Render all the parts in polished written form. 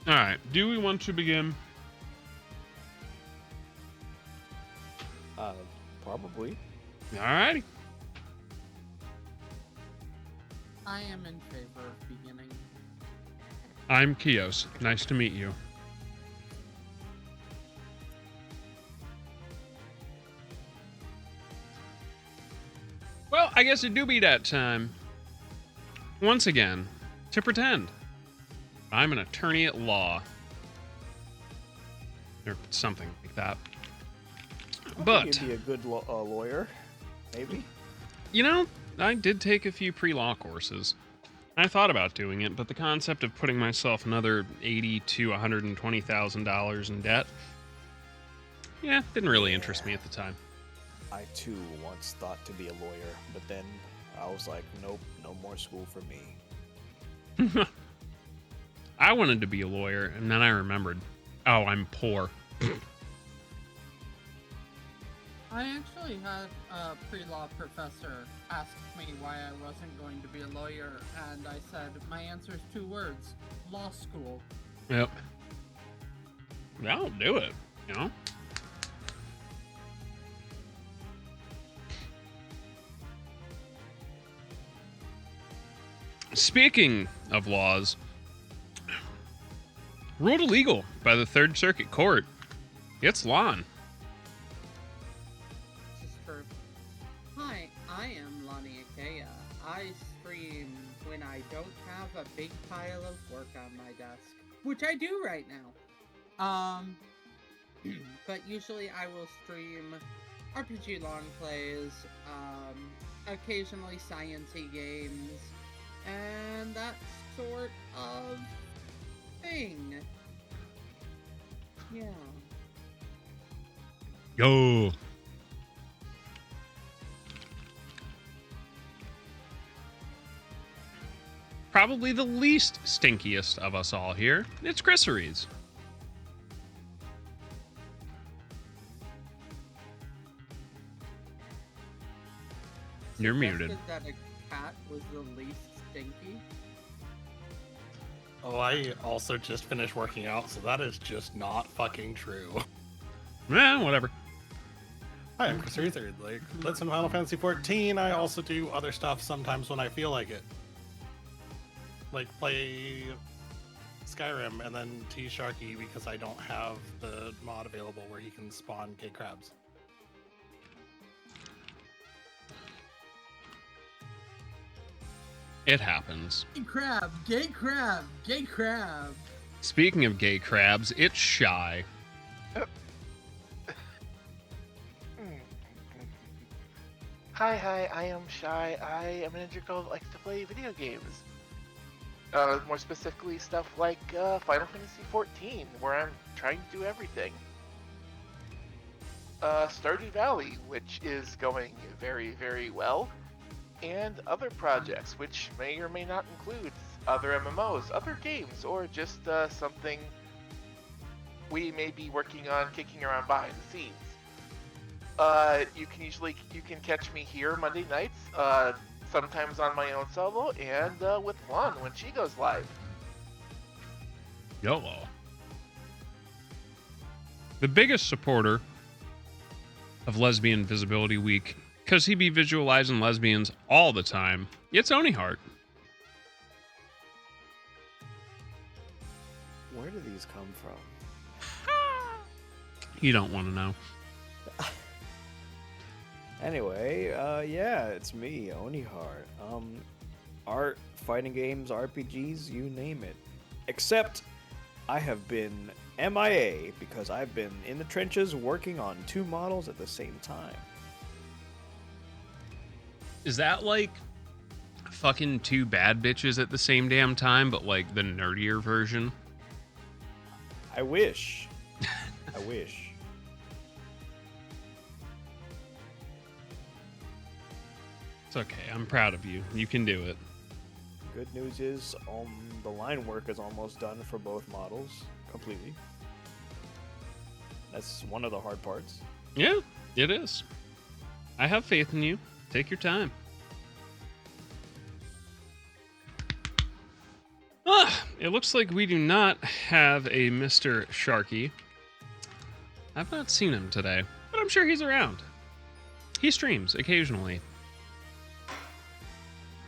All right. Do we want to begin? Probably. All righty. I am in favor of beginning. I'm Kios. Nice to meet you. Well, I guess it do be that time. Once again, to pretend I'm an attorney at law. Or something like that. But you'd be a good lawyer, maybe. You know, I did take a few pre-law courses. I thought about doing it, but the concept of putting myself another $80,000 to $120,000 in debt, didn't really interest me at the time. I too once thought to be a lawyer, but then I was like, nope, no more school for me. I wanted to be a lawyer, and then I remembered, oh, I'm poor. I actually had a pre-law professor ask me why I wasn't going to be a lawyer, and I said, my answer is 2 words, law school. Yep. That'll do it, you know? Speaking of laws, ruled illegal by the Third Circuit Court. It's lawn. This is for... Hi, I am Lonnie Ikea. I stream when I don't have a big pile of work on my desk, which I do right now. But usually I will stream RPG long plays, occasionally science-y games, and that sort of thing. Yeah. Yo. Probably the least stinkiest of us all here. It's Grisseries. You're muted. Suggested that a cat was the least stinky. Oh, I also just finished working out, so that is just not fucking true. Whatever. Hi, I'm Chris Ruther. Like, let's in Final Fantasy 14. I also do other stuff sometimes when I feel like it. Like play Skyrim and then T Sharky because I don't have the mod available where he can spawn gay crabs. It happens. Gay crab, gay crab, gay crab. Speaking of gay crabs, it's Shy. Hi, I am Shy. I am an integral that likes to play video games. More specifically, stuff like Final Fantasy 14, where I'm trying to do everything. Stardew Valley, which is going very, very well. And other projects, which may or may not include other MMOs, other games, or just something we may be working on kicking around behind the scenes. You can catch me here Monday nights, sometimes on my own solo, and with Lon when she goes live. YOLO. The biggest supporter of Lesbian Visibility Week, because he be visualizing lesbians all the time, it's Oni Heart. Where do these come from? You don't want to know. Anyway, yeah, it's me, Oni Heart. Art, fighting games, RPGs, you name it. Except I have been MIA because I've been in the trenches working on 2 models at the same time. Is that like fucking 2 bad bitches at the same damn time, but like the nerdier version? I wish. I wish. It's okay. I'm proud of you. You can do it. Good news is the line work is almost done for both models completely. That's one of the hard parts. Yeah, it is. I have faith in you. Take your time. it looks like we do not have a Mr. Sharky. I've not seen him today, but I'm sure he's around. He streams occasionally.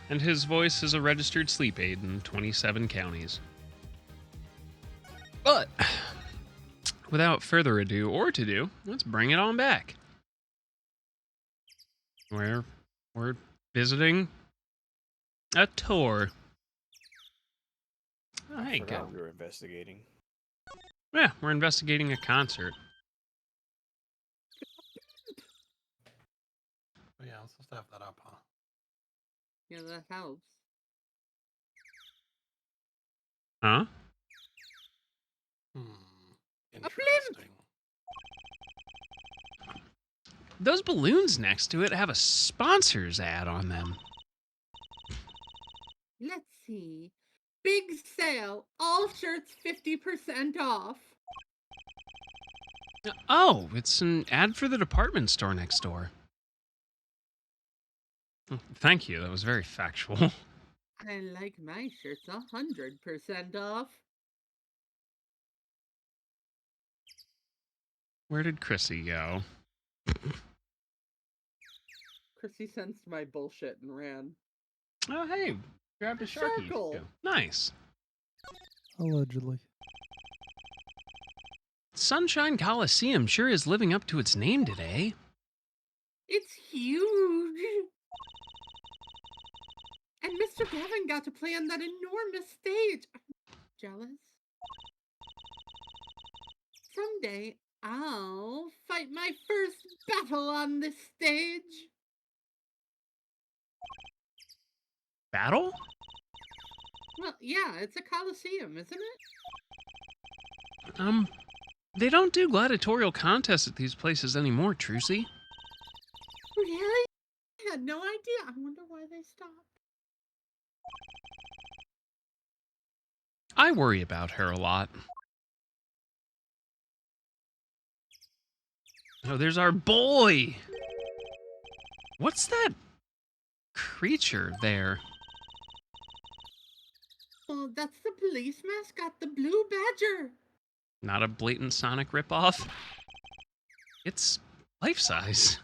And his voice is a registered sleep aid in 27 counties. But, without further ado or to do, let's bring it on back. Where we're visiting a tour. Oh, hey, good. Forgot we were investigating. Yeah, we're investigating a concert. Oh, yeah, let's just have that up, huh? Yeah, that helps. Huh? Interesting. Those balloons next to it have a sponsor's ad on them. Let's see. Big sale. All shirts 50% off. Oh, it's an ad for the department store next door. Thank you, that was very factual. I like my shirts 100% off. Where did Chrissy go? Chrissy sensed my bullshit and ran. Oh, hey, grabbed a Sharky. Sharkle. Yeah, nice. Allegedly. Sunshine Coliseum sure is living up to its name today. It's huge. And Mr. Gavin got to play on that enormous stage. I'm jealous. Someday I'll fight my first battle on this stage. Battle? Well, yeah, it's a coliseum, isn't it? They don't do gladiatorial contests at these places anymore, Trucy. Really? I had no idea. I wonder why they stopped. I worry about her a lot. Oh, there's our boy! What's that creature there? Well, that's the police mascot, the Blue Badger. Not a blatant Sonic ripoff? It's life-size.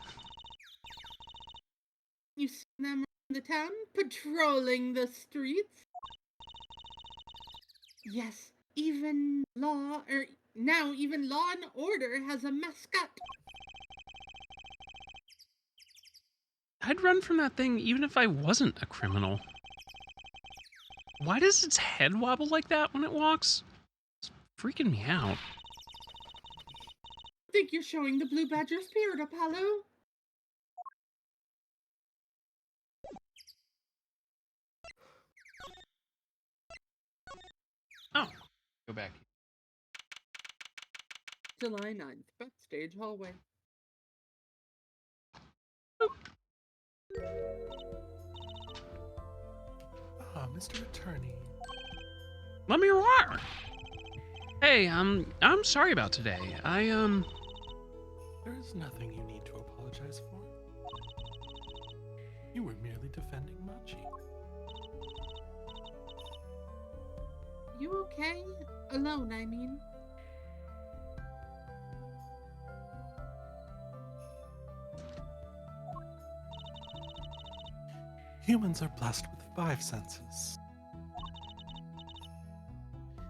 You see them around the town, patrolling the streets? Yes, even Law and Order has a mascot. I'd run from that thing even if I wasn't a criminal. Why does its head wobble like that when it walks? It's freaking me out. I think you're showing the Blue Badger spirit, Apollo. Oh, go back. July 9th, backstage hallway. Mr. Attorney. Let me roar. Hey, I'm sorry about today. There is nothing you need to apologize for. You were merely defending Machi. You okay? Alone, I mean. Humans are blessed with 5 senses.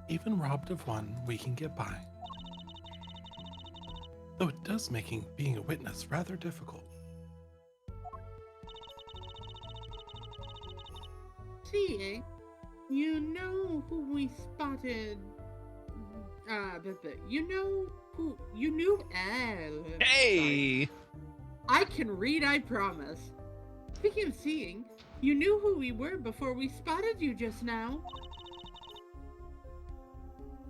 Even robbed of one, we can get by. Though it does make being a witness rather difficult. See, you know who we spotted. You knew. Hey! I can read, I promise. Speaking of seeing, you knew who we were before we spotted you just now.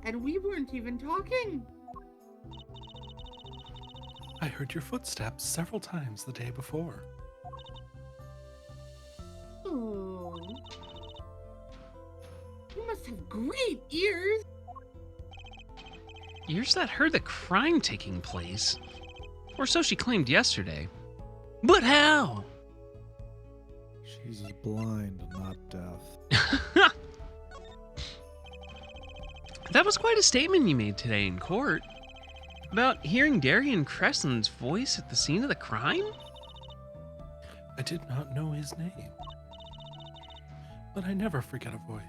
And we weren't even talking. I heard your footsteps several times the day before. Oh. You must have great ears. Ears that heard the crime taking place. Or so she claimed yesterday. But how? She's blind, not deaf. That was quite a statement you made today in court. About hearing Darian Crescent's voice at the scene of the crime? I did not know his name, but I never forget a voice.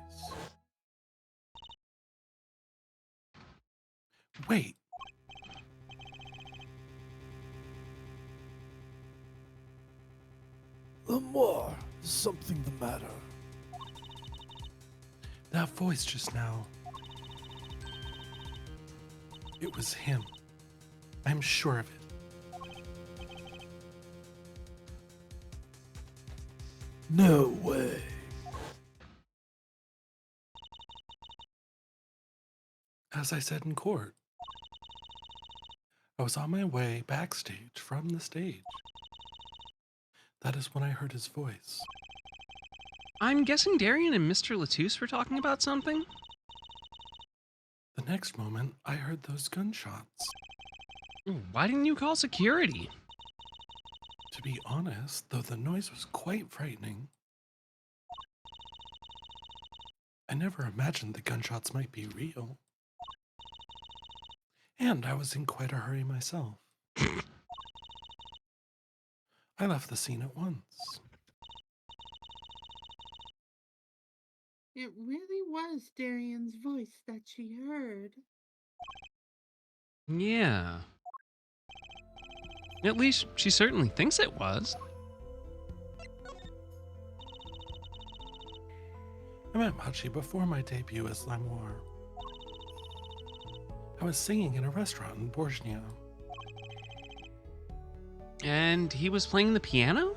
Wait. Lamar, is something the matter? That voice just now. It was him. I'm sure of it. No way. As I said in court, I was on my way backstage from the stage. That is when I heard his voice. I'm guessing Darian and Mr. Latouche were talking about something? The next moment, I heard those gunshots. Why didn't you call security? To be honest, though the noise was quite frightening, I never imagined the gunshots might be real. And I was in quite a hurry myself. I left the scene at once. It really was Darian's voice that she heard. Yeah. At least she certainly thinks it was. I met Machi before my debut as Lamour. I was singing in a restaurant in Borgnia. And he was playing the piano?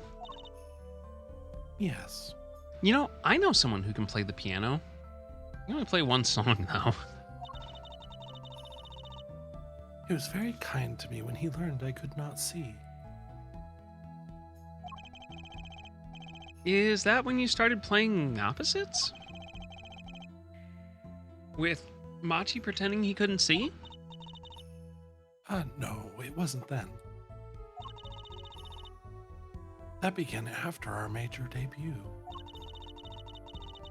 Yes, You know, I know someone who can play the piano. I only play one song, though. he was very kind to me when he learned I could not see. Is that when you started playing opposites? With Machi pretending he couldn't see? No, it wasn't then. That began after our major debut.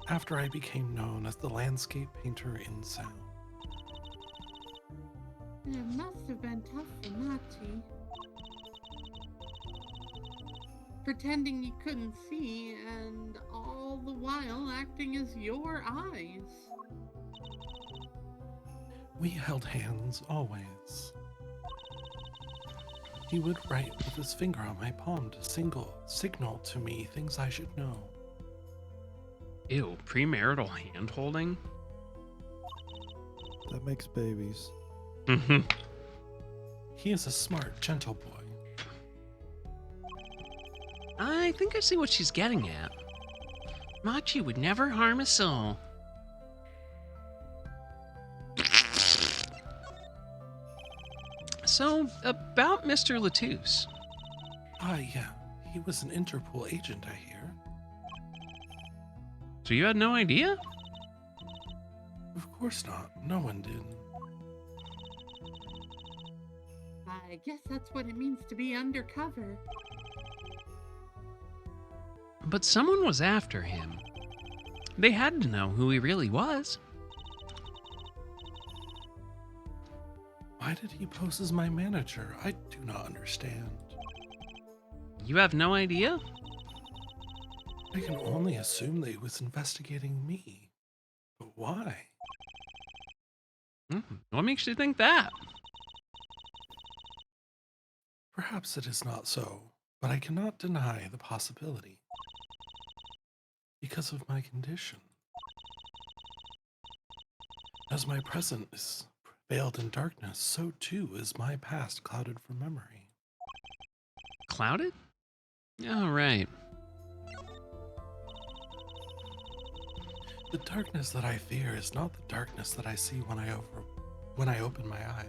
After I became known as the landscape painter in sound. It must have been tough for Machi. Pretending you couldn't see, and all the while acting as your eyes. We held hands always. He would write with his finger on my palm to signal to me things I should know. Ew, premarital hand-holding? That makes babies. Mm-hmm. He is a smart, gentle boy. I think I see what she's getting at. Machi would never harm a soul. So, about Mr. Latouche. Yeah. He was an Interpol agent, I hear. So you had no idea? Of course not. No one did. I guess that's what it means to be undercover. But someone was after him. They had to know who he really was. Why did he pose as my manager? I do not understand. You have no idea? I can only assume that he was investigating me. But why? What makes you think that? Perhaps it is not so, but I cannot deny the possibility. Because of my condition. As my present is veiled in darkness, so too is my past clouded from memory. Clouded? Oh, right. The darkness that I fear is not the darkness that I see when I open my eye.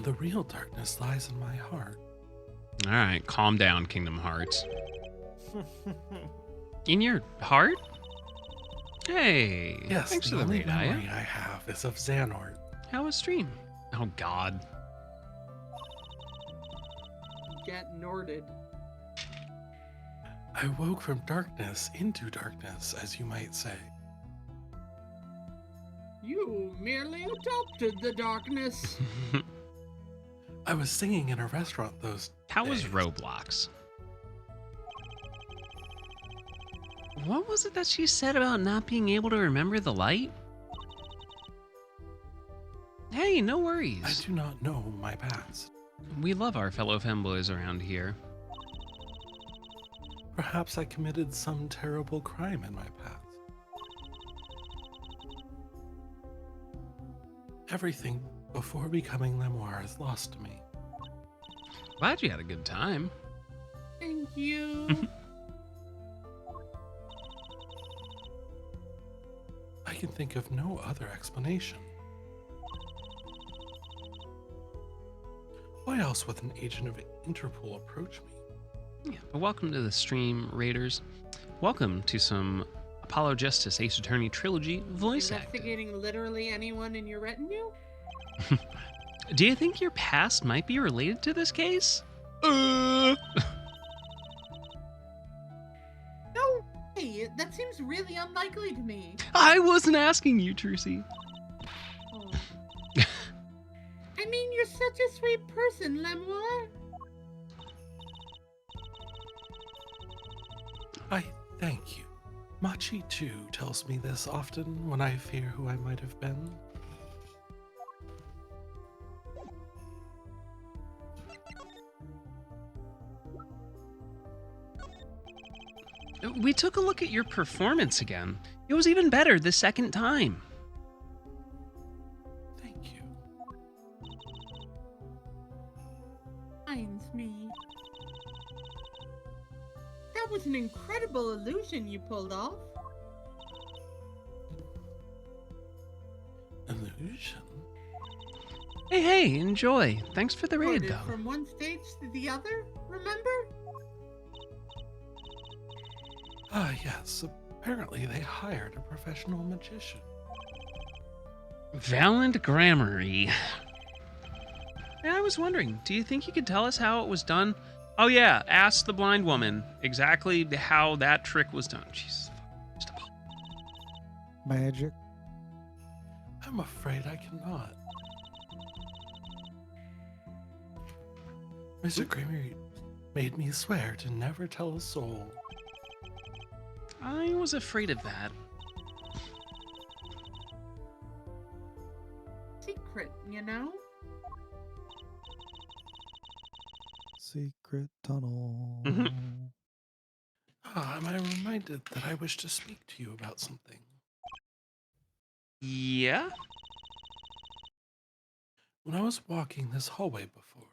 The real darkness lies in my heart. All right, calm down, Kingdom Hearts. In your heart? Hey, Yes, thanks the for the only raid, memory Aya. I have is of Xanort. How was stream? Oh, God. Get Norded. I woke from darkness into darkness, as you might say. You merely adopted the darkness. I was singing in a restaurant those How was days. Roblox? What was it that she said about not being able to remember the light? Hey, no I worries. do not know my past. We love our fellow femboys around here. Perhaps I committed some terrible crime in my past. Everything before becoming Lemoire is lost to me. Glad you had a good time. Thank you. I can think of no other explanation. Why else would an agent of Interpol approach me? Yeah, but welcome to the stream, Raiders. Welcome to some Apollo Justice Ace Attorney Trilogy voice acting. Investigating literally anyone in your retinue? Do you think your past might be related to this case? No way! That seems really unlikely to me. I wasn't asking you, Trucy. Oh. I mean, you're such a sweet person, Lemoire. I thank you. Machi too tells me this often when I fear who I might have been. We took a look at your performance again. It was even better the second time. Thank you. Reminds me. That was an incredible illusion you pulled off. Illusion? Hey, enjoy. Thanks for the raid, Ported though. from one stage to the other, remember? Ah, yes. Apparently they hired a professional magician. Valent Grammary. Yeah, I was wondering, do you think you could tell us how it was done? Oh yeah, ask the blind woman exactly how that trick was done. Jesus. Magic. I'm afraid I cannot. Mr. Kramer made me swear to never tell a soul. I was afraid of that. Secret, you know? Secret tunnel. Ah, am I reminded that I wish to speak to you about something? Yeah? When I was walking this hallway before,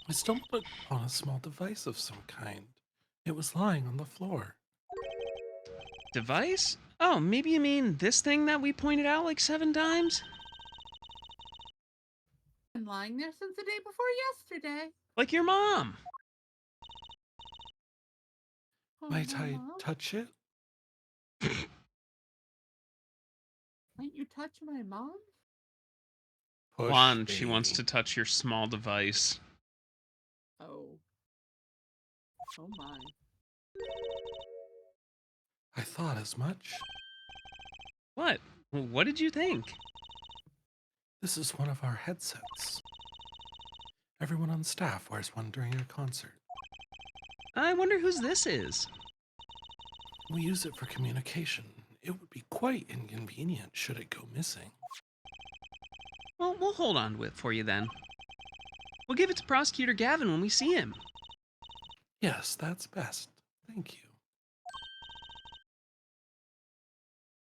I stumbled upon a small device of some kind. It was lying on the floor. Device? Oh, maybe you mean this thing that we pointed out like 7 times? Been lying there since the day before yesterday. Like your mom. Oh, Might I Mom, touch it? might you touch my mom? Push Juan, she me. wants to touch your small device. Oh. Oh my. I thought as much. What? What did you think? This is one of our headsets. Everyone on staff wears one during a concert. I wonder whose this is. We use it for communication. It would be quite inconvenient should it go missing. Well, we'll hold on to it for you then. We'll give it to Prosecutor Gavin when we see him. Yes, that's best. Thank you.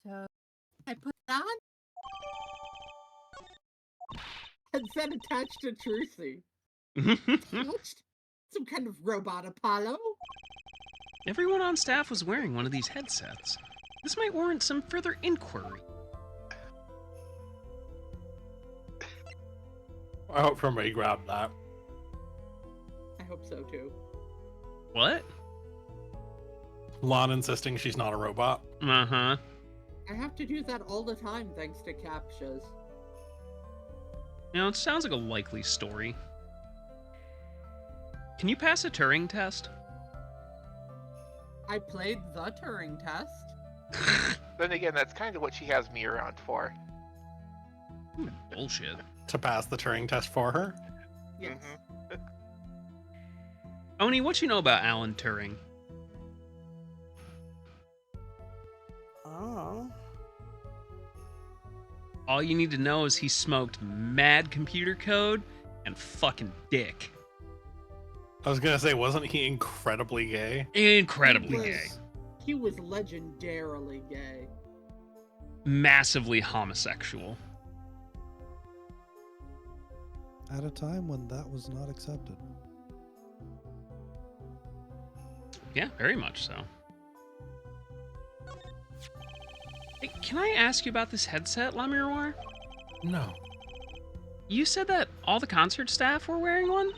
So, I put it on? Headset attached to Trucy. Attached? Some kind of robot Apollo? Everyone on staff was wearing one of these headsets. This might warrant some further inquiry. I hope somebody grabbed that. I hope so too. What? Lon insisting she's not a robot. Uh-huh. I have to do that all the time thanks to captchas. You know, it sounds like a likely story. Can you pass a Turing test? I played the Turing test. Then again, that's kind of what she has me around for. Bullshit. To pass the Turing test for her. Yes. Oni, what you know about Alan Turing? Oh. All you need to know is he smoked mad computer code and fucking dick. I was gonna say, wasn't he incredibly gay? Incredibly He gay. was- He was legendarily gay. Massively homosexual. At a time when that was not accepted. Yeah, very much so. Hey, can I ask you about this headset, La Miroir? No, You said that all the concert staff were wearing one?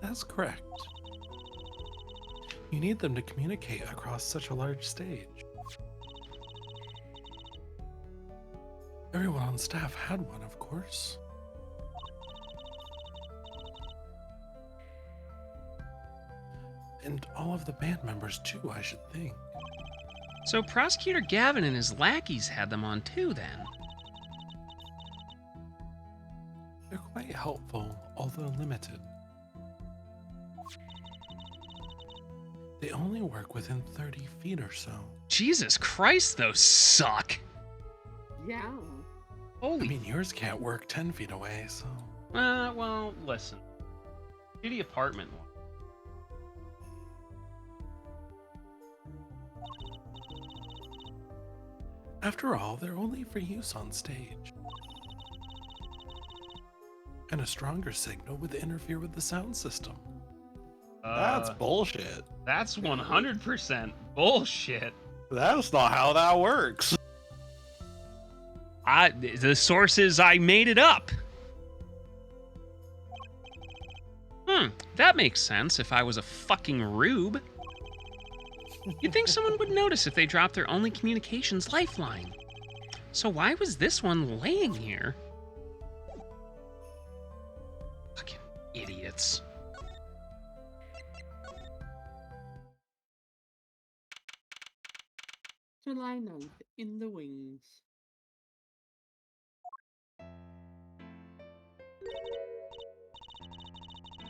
that's correct. You need them to communicate across such a large stage. Everyone on staff had one, of course. And all of the band members, too, I should think. So Prosecutor Gavin and his lackeys had them on too, then. They're quite helpful, although limited. They only work within 30 feet or so. Jesus Christ, those suck. Yeah. I Holy. mean, yours can't work 10 feet away, so. Well, listen. Shitty apartment one. After all, they're only for use on stage. And a stronger signal would interfere with the sound system. That's bullshit. That's 100% bullshit. That's not how that works. The source is I made it up. That makes sense if I was a fucking rube. You'd think someone would notice if they dropped their only communications lifeline. So why was this one laying here? Fucking idiots. July 9th, in the wings.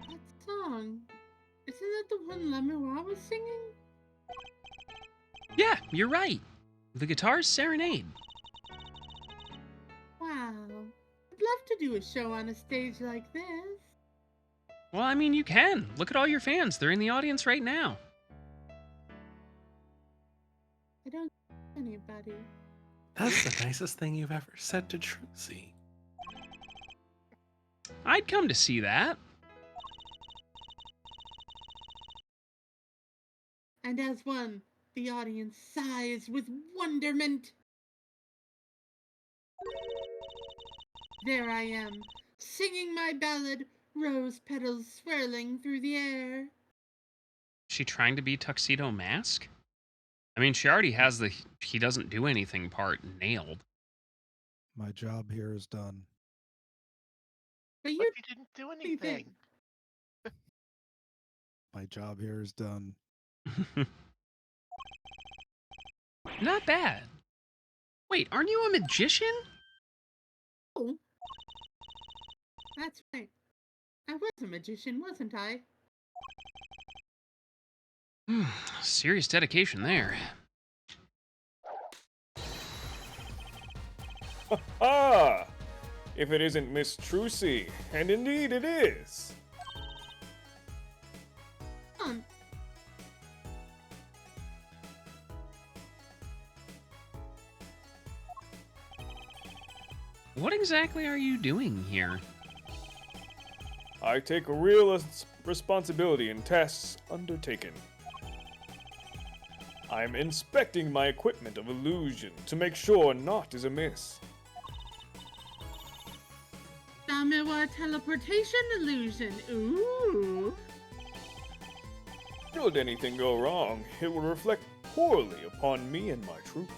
That song, isn't that the one Lemuel was singing? Yeah, you're right. The guitar's Serenade. Wow. I'd love to do a show on a stage like this. Well, I mean, you can. Look at all your fans. They're in the audience right now. I don't see anybody. That's the nicest thing you've ever said to Trucy. I'd come to see that. And as one, the audience sighs with wonderment. There I am, singing my ballad, rose petals swirling through the air. Is she trying to be Tuxedo Mask? I mean, she already has the he doesn't do anything part nailed. My job here is done. But But you you didn't do anything. My job here is done. Not bad. Wait, aren't you a magician? Oh. That's right. I was a magician, wasn't I? Serious dedication there. Ah! If it isn't Miss Trucy, and indeed it is. Um, What exactly are you doing here? I take a real responsibility in tasks undertaken. I'm inspecting my equipment of illusion to make sure naught is amiss. Damiwa teleportation illusion. Ooh. Should anything go wrong, it will reflect poorly upon me and my troop.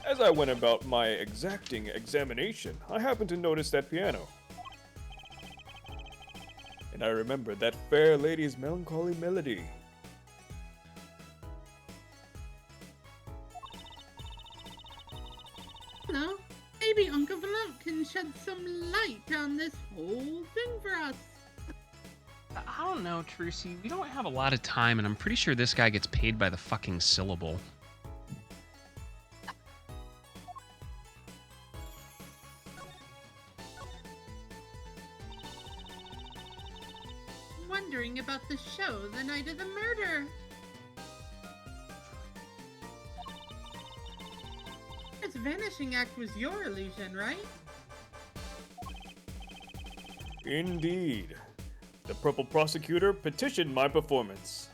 As I went about my exacting examination, I happened to notice that piano. And I remembered that fair lady's melancholy melody. maybe Uncle Velout can shed some light on this whole thing for us. I don't know, Trucy. We don't have a lot of time, and I'm pretty sure this guy gets paid by the fucking syllable. Wondering about the show the night of the murder. This vanishing act was your illusion, right? Indeed. The Purple Prosecutor petitioned my performance.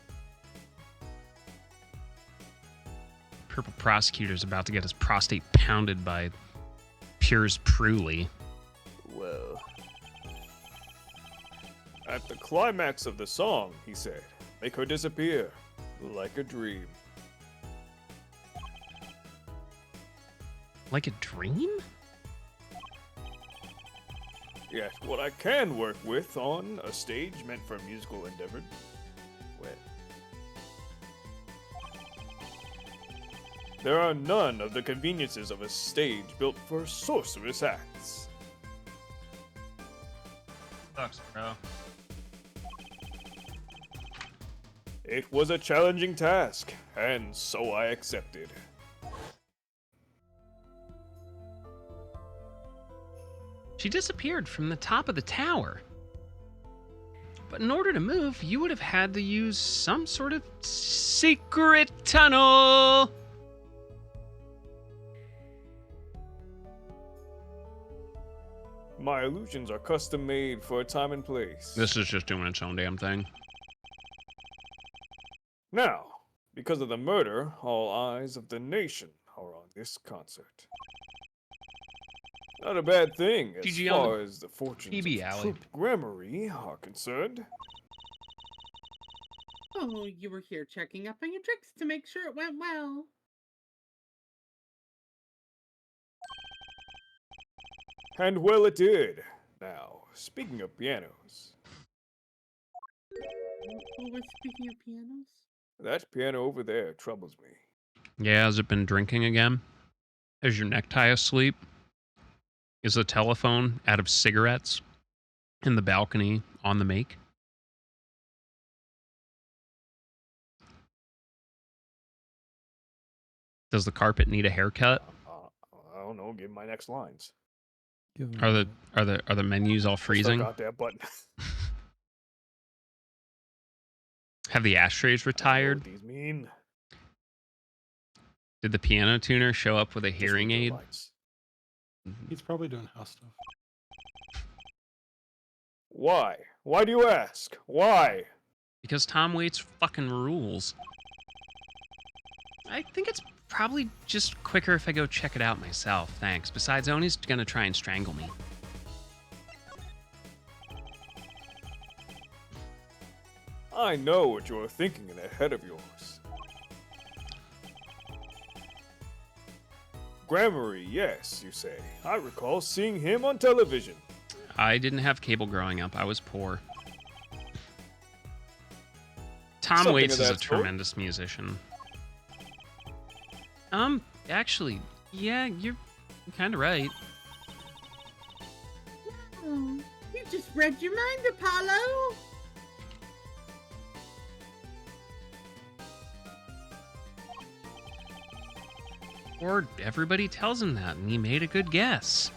Purple Prosecutor's about to get his prostate pounded by Piers Pruly. Well, at the climax of the song, he said, make her disappear like a dream. Like a dream? Yet, what I can work with on a stage meant for musical endeavor, well, there are none of the conveniences of a stage built for sorcerous acts. Sucks, bro. It was a challenging task, and so I accepted. She disappeared from the top of the tower. But in order to move, you would have had to use some sort of secret tunnel. My illusions are custom made for a time and place. This is just doing its own damn thing. Now, because of the murder, all eyes of the nation are on this concert. Not a bad thing as GG on far as the fortunes PB of Alley. Troop Grammary are concerned. Oh, you were here checking up on your tricks to make sure it went well. And well, it did. Now, speaking of pianos, Oh, we're speaking of pianos? that piano over there troubles me. Yeah, has it been drinking again? Is your necktie asleep? Is the telephone out of cigarettes in the balcony on the make? Does the carpet need a haircut? I don't know. Give my next lines. Give him Are a the minute. are the menus all freezing? Got that button. Have the ashtrays I know retired? what these mean. Did the piano tuner show up with a Just hearing read the aid? lines. He's probably doing house stuff. Why? Why do you ask? Why? Because Tom Waits fucking rules. I think it's probably just quicker if I go check it out myself, thanks. Besides, Oni's gonna try and strangle me. I know what you're thinking in that head of yours. Grammary, yes, you say. I recall seeing him on television. I didn't have cable growing up. I was poor. Tom Something Waits of is a that sort. tremendous musician. Actually, yeah, you're kind of right. Oh, you just read your mind, Apollo. Or everybody tells him that, and he made a good guess.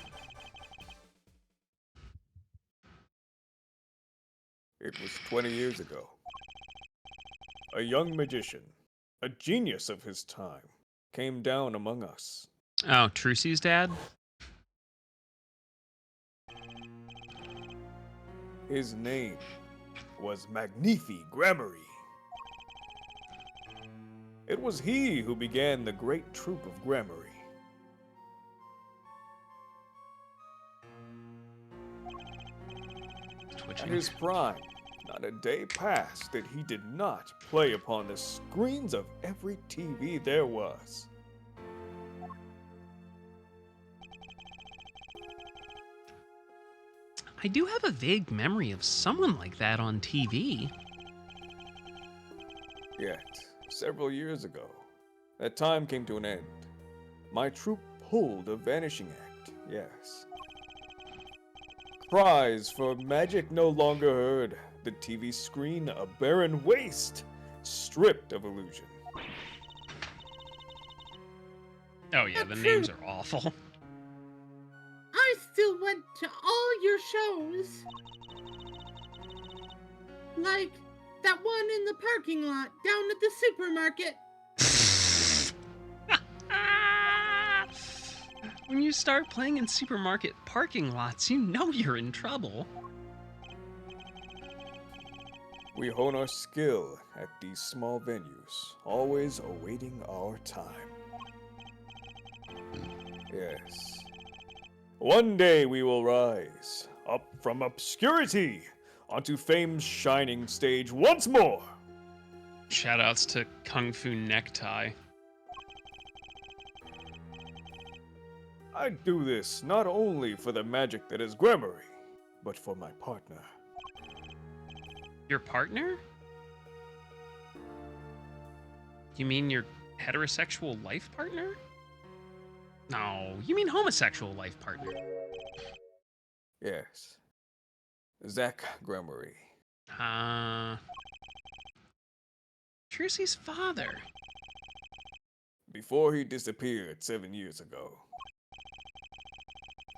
It was 20 years ago. A young magician, a genius of his time, came down among us. Oh, Trucy's dad? His name was Magnifi Grammary. It was he who began the great troupe of Grammary. At Twitching. his prime, not a day passed that he did not play upon the screens of every TV there was. I do have a vague memory of someone like that on TV. Yet, several years ago, that time came to an end. My troupe pulled a vanishing act Yes. Cries for magic no longer heard. The TV screen a barren waste, stripped of illusion. Oh yeah, the names are awful. I still went to all your shows. Like that one in the parking lot down at the supermarket. When you start playing in supermarket parking lots, you know you're in trouble. We hone our skill at these small venues, always awaiting our time. Yes. One day we will rise, up from obscurity, onto fame's shining stage once more. Shoutouts to Kung Fu Necktie. I do this not only for the magic that is Gremory, but for my partner. Your partner? You mean your heterosexual life partner? No, you mean homosexual life partner. Yes. Zach Gremory. Trussy's father. Before he disappeared 7 years ago,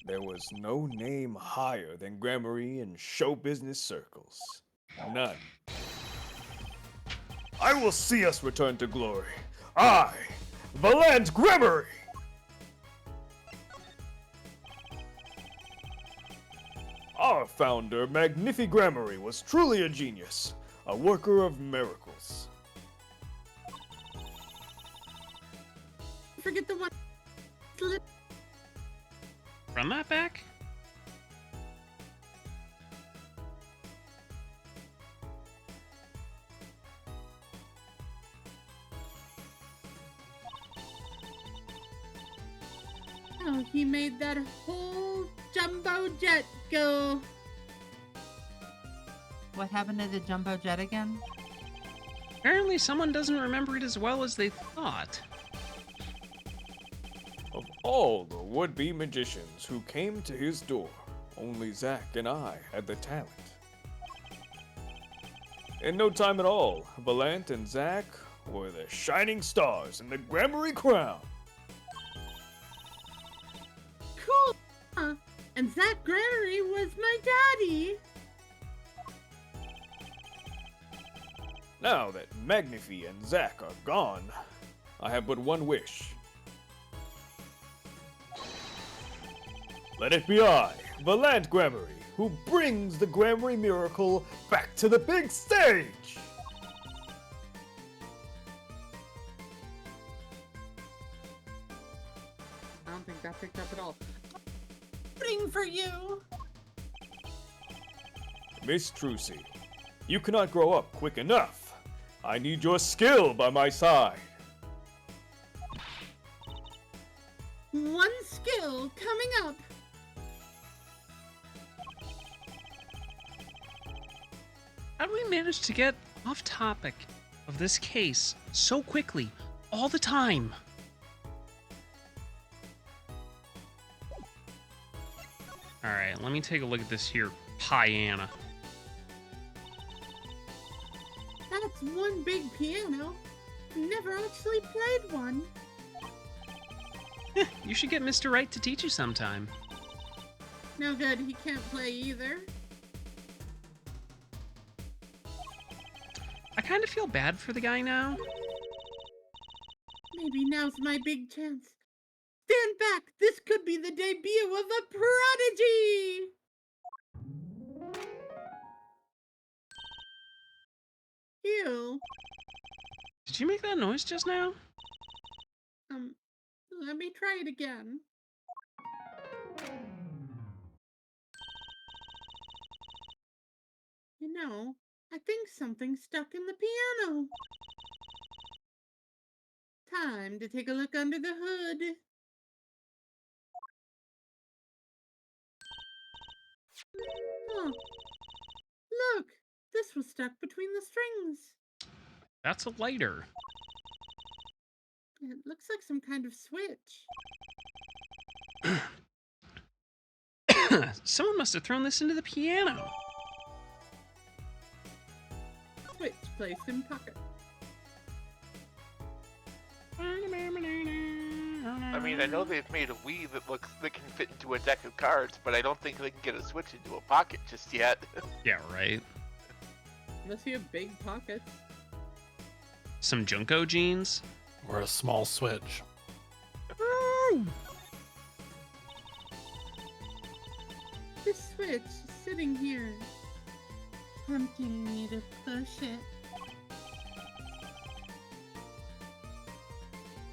there was no name higher than Gremory in show business circles. None. I will see us return to glory. I, Valant Gremory! Our founder, Magnifi Gremory, was truly a genius, a worker of miracles. Forget the one. Run that back? Oh, he made that whole jumbo jet go. What happened to the jumbo jet again? Apparently someone doesn't remember it as well as they thought. Of all the would-be magicians who came to his door, only Zach and I had the talent. In no time at all, Valant and Zach were the shining stars in the Gremory crown. Cool. Huh? And Zach Gremory was my daddy. Now that Magnifi and Zach are gone, I have but one wish. Let it be I, Valant Gremory, who brings the Gremory miracle back to the big stage! I don't think that picked up at all. Voting for you. Miss Trucy, you cannot grow up quick enough. I need your skill by my side. One skill coming up. How do we manage to get off topic of this case so quickly, all the time? Alright, let me take a look at this here piano. That's one big piano. Never actually played one. You should get Mr. Wright to teach you sometime. No good, he can't play either. I kind of feel bad for the guy now. Maybe now's my big chance. Stand back! This could be the debut of a prodigy! Ew. Did you make that noise just now? Let me try it again. You know, I think something's stuck in the piano. Time to take a look under the hood. Huh. Look! This was stuck between the strings. That's a lighter. It looks like some kind of switch. Someone must have thrown this into the piano. Switch placed in pocket. I mean, I know they've made a Wii that can fit into a deck of cards, but I don't think they can get a Switch into a pocket just yet. Yeah, right. Unless you have big pockets. Some Junko jeans. Or a small Switch. This switch is sitting here, tempting me to push it.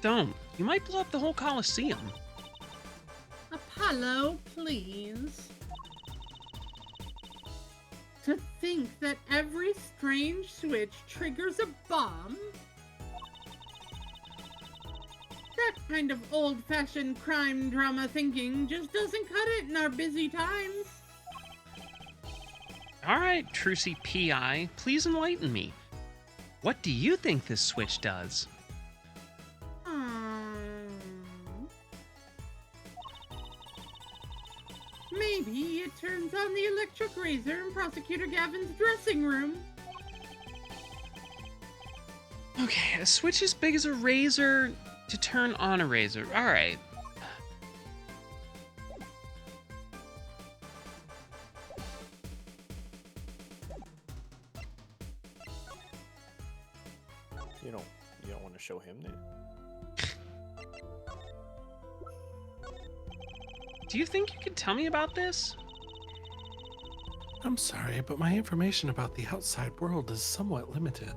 Don't. You might blow up the whole Coliseum. Apollo, please. To think that every strange switch triggers a bomb? That kind of old-fashioned crime drama thinking just doesn't cut it in our busy times. Alright, Trucy P.I., please enlighten me. What do you think this switch does? Maybe it turns on the electric razor in Prosecutor Gavin's dressing room. Okay, a switch as big as a razor to turn on a razor. Alright. You don't want to show him that? Do you think you could tell me about this? I'm sorry, but my information about the outside world is somewhat limited.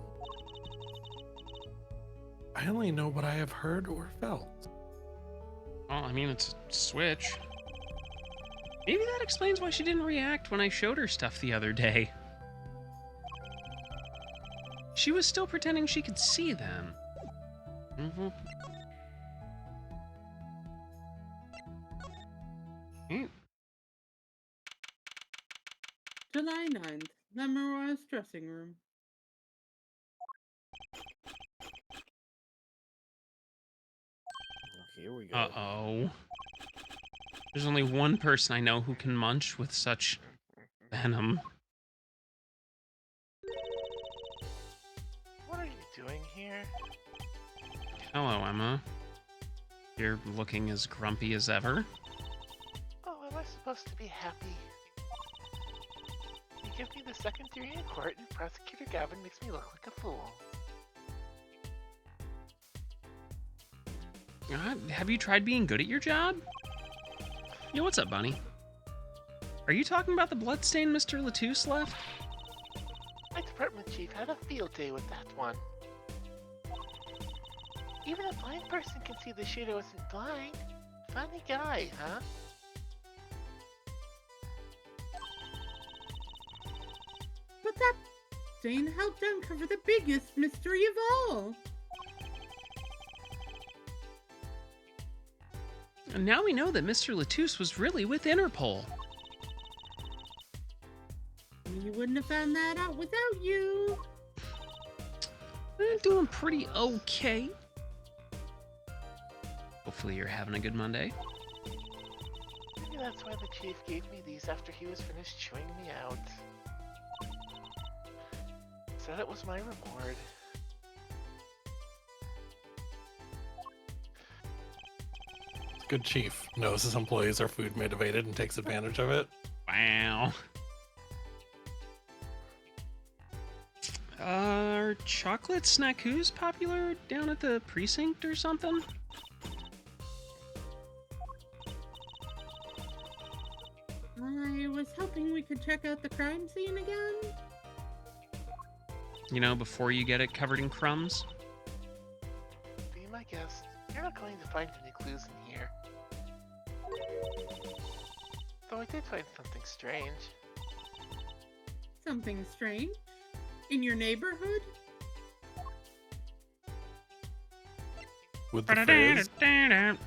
I only know what I have heard or felt. Well, I mean, it's a switch. Maybe that explains why she didn't react when I showed her stuff the other day. She was still pretending she could see them. Mm-hmm. July 9th, Memoir's dressing room. Here we go. Uh-oh. There's only one person I know who can munch with such venom. What are you doing here? Hello, Emma. You're looking as grumpy as ever. Oh, am I supposed to be happy? You give me the second degree in court, and Prosecutor Gavin makes me look like a fool. Have you tried being good at your job? Yo, what's up, Bunny? Are you talking about the bloodstain Mr. Latouche left? My department chief had a field day with that one. Even a blind person can see the shooter wasn't blind. Funny guy, huh? But that stain helped uncover the biggest mystery of all. And now we know that Mr. Latouche was really with Interpol. We wouldn't have found that out without you. I'm doing pretty okay. Hopefully you're having a good Monday. Maybe that's why the chief gave me these after he was finished chewing me out. Said it was my reward. Good chief knows his employees are food motivated and takes advantage of it. Wow. Are chocolate snackoos popular down at the precinct or something? I was hoping we could check out the crime scene again. You know, before you get it covered in crumbs? Be my guest. You're not going to find any clues in here. Though I did find something strange. Something strange? In your neighborhood? With the fizz, I'm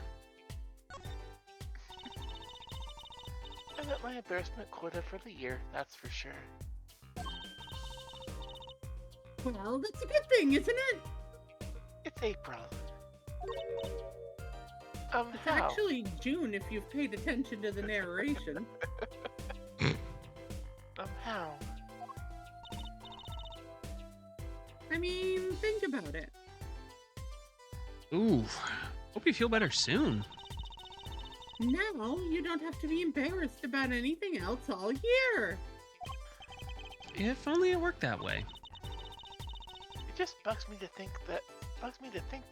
at my embarrassment quota for the year, that's for sure. Well, that's a good thing, isn't it? It's April. It's How? actually June if you've paid attention to the narration. How? I mean, think about it. Ooh, hope you feel better soon. Now you don't have to be embarrassed about anything else all year. If only it worked that way. It just bugs me to think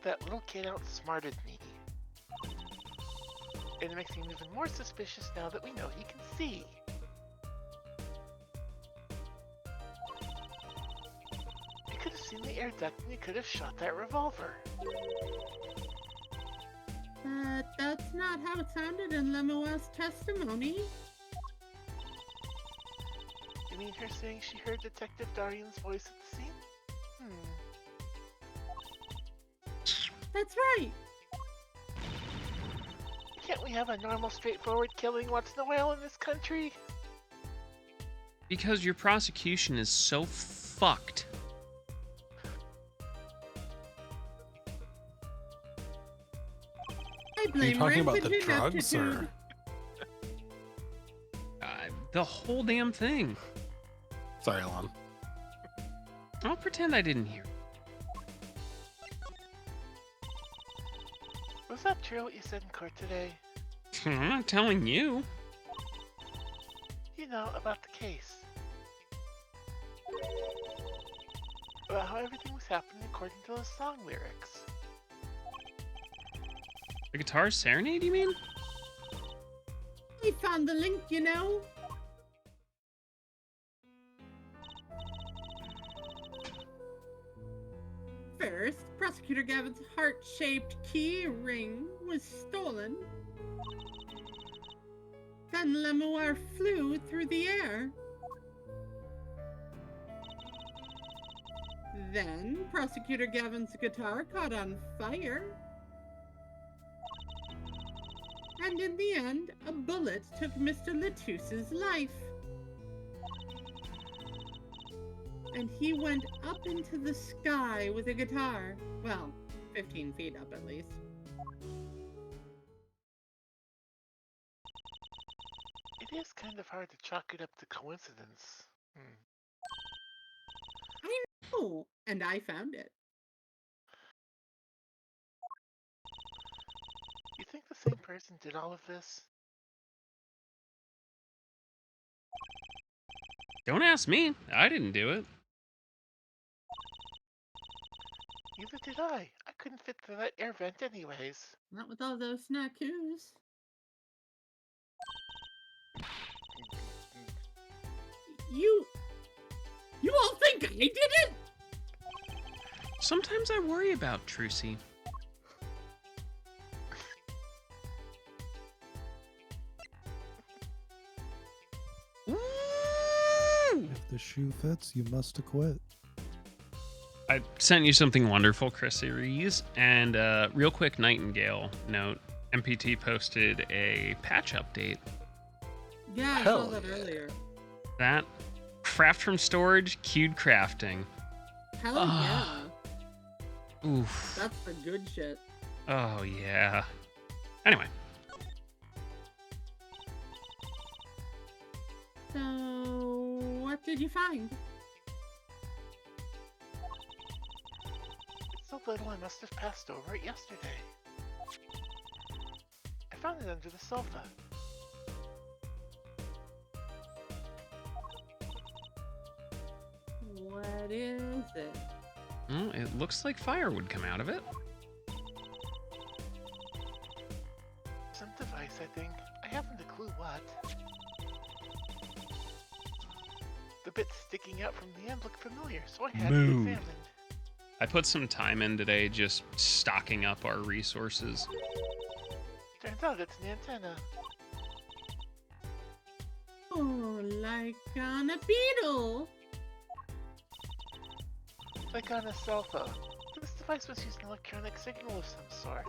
that little kid outsmarted me. And it makes me even more suspicious now that we know he can see. He could have seen the air duct and he could have shot that revolver. But that's not how it sounded in Lemuel's testimony. You mean her saying she heard Detective Darian's voice at the scene? That's right. Can't we have a normal, straightforward killing once in a while in this country? Because your prosecution is so fucked. I Are you blame talking about rampant the drugs or? ineptitude. The whole damn thing. Sorry, Alon. I'll pretend I didn't hear. Was that true what you said in court today? I'm not telling you. You know, about the case. About how everything was happening according to the song lyrics. The guitar serenade, you mean? I found the link, you know. First, Prosecutor Gavin's heart-shaped key ring was stolen. Then Lemuel flew through the air. Then Prosecutor Gavin's guitar caught on fire. And in the end, a bullet took Mr. Latusse's life. And he went up into the sky with a guitar. Well, 15 feet up at least. It is kind of hard to chalk it up to coincidence. I know, and I found it. You think the same person did all of this? Don't ask me. I didn't do it. Neither did I. I couldn't fit through that air vent anyways. Not with all those snackoos. You all think I did it? Sometimes I worry about Trucy. If the shoe fits, you must acquit. I sent you something wonderful, Chris Rees, and real quick Nightingale note. MPT posted a patch update. Yeah, I Hell saw that yeah. earlier. That craft from storage, queued crafting. Hell Ah. yeah. Oof. That's the good shit. Oh yeah. Anyway, So, what did you find? It's so little I must have passed over it yesterday. I found it under the sofa. What is it? well, it looks like fire would come out of it. Some device, I think. I haven't a clue what. The bits sticking out from the end look familiar, so I had it Mood. examined. I put some time in today just stocking up our resources. Turns out it's an antenna. Oh, like on a beetle. Like on a cell phone. This device was using electronic signal of some sort.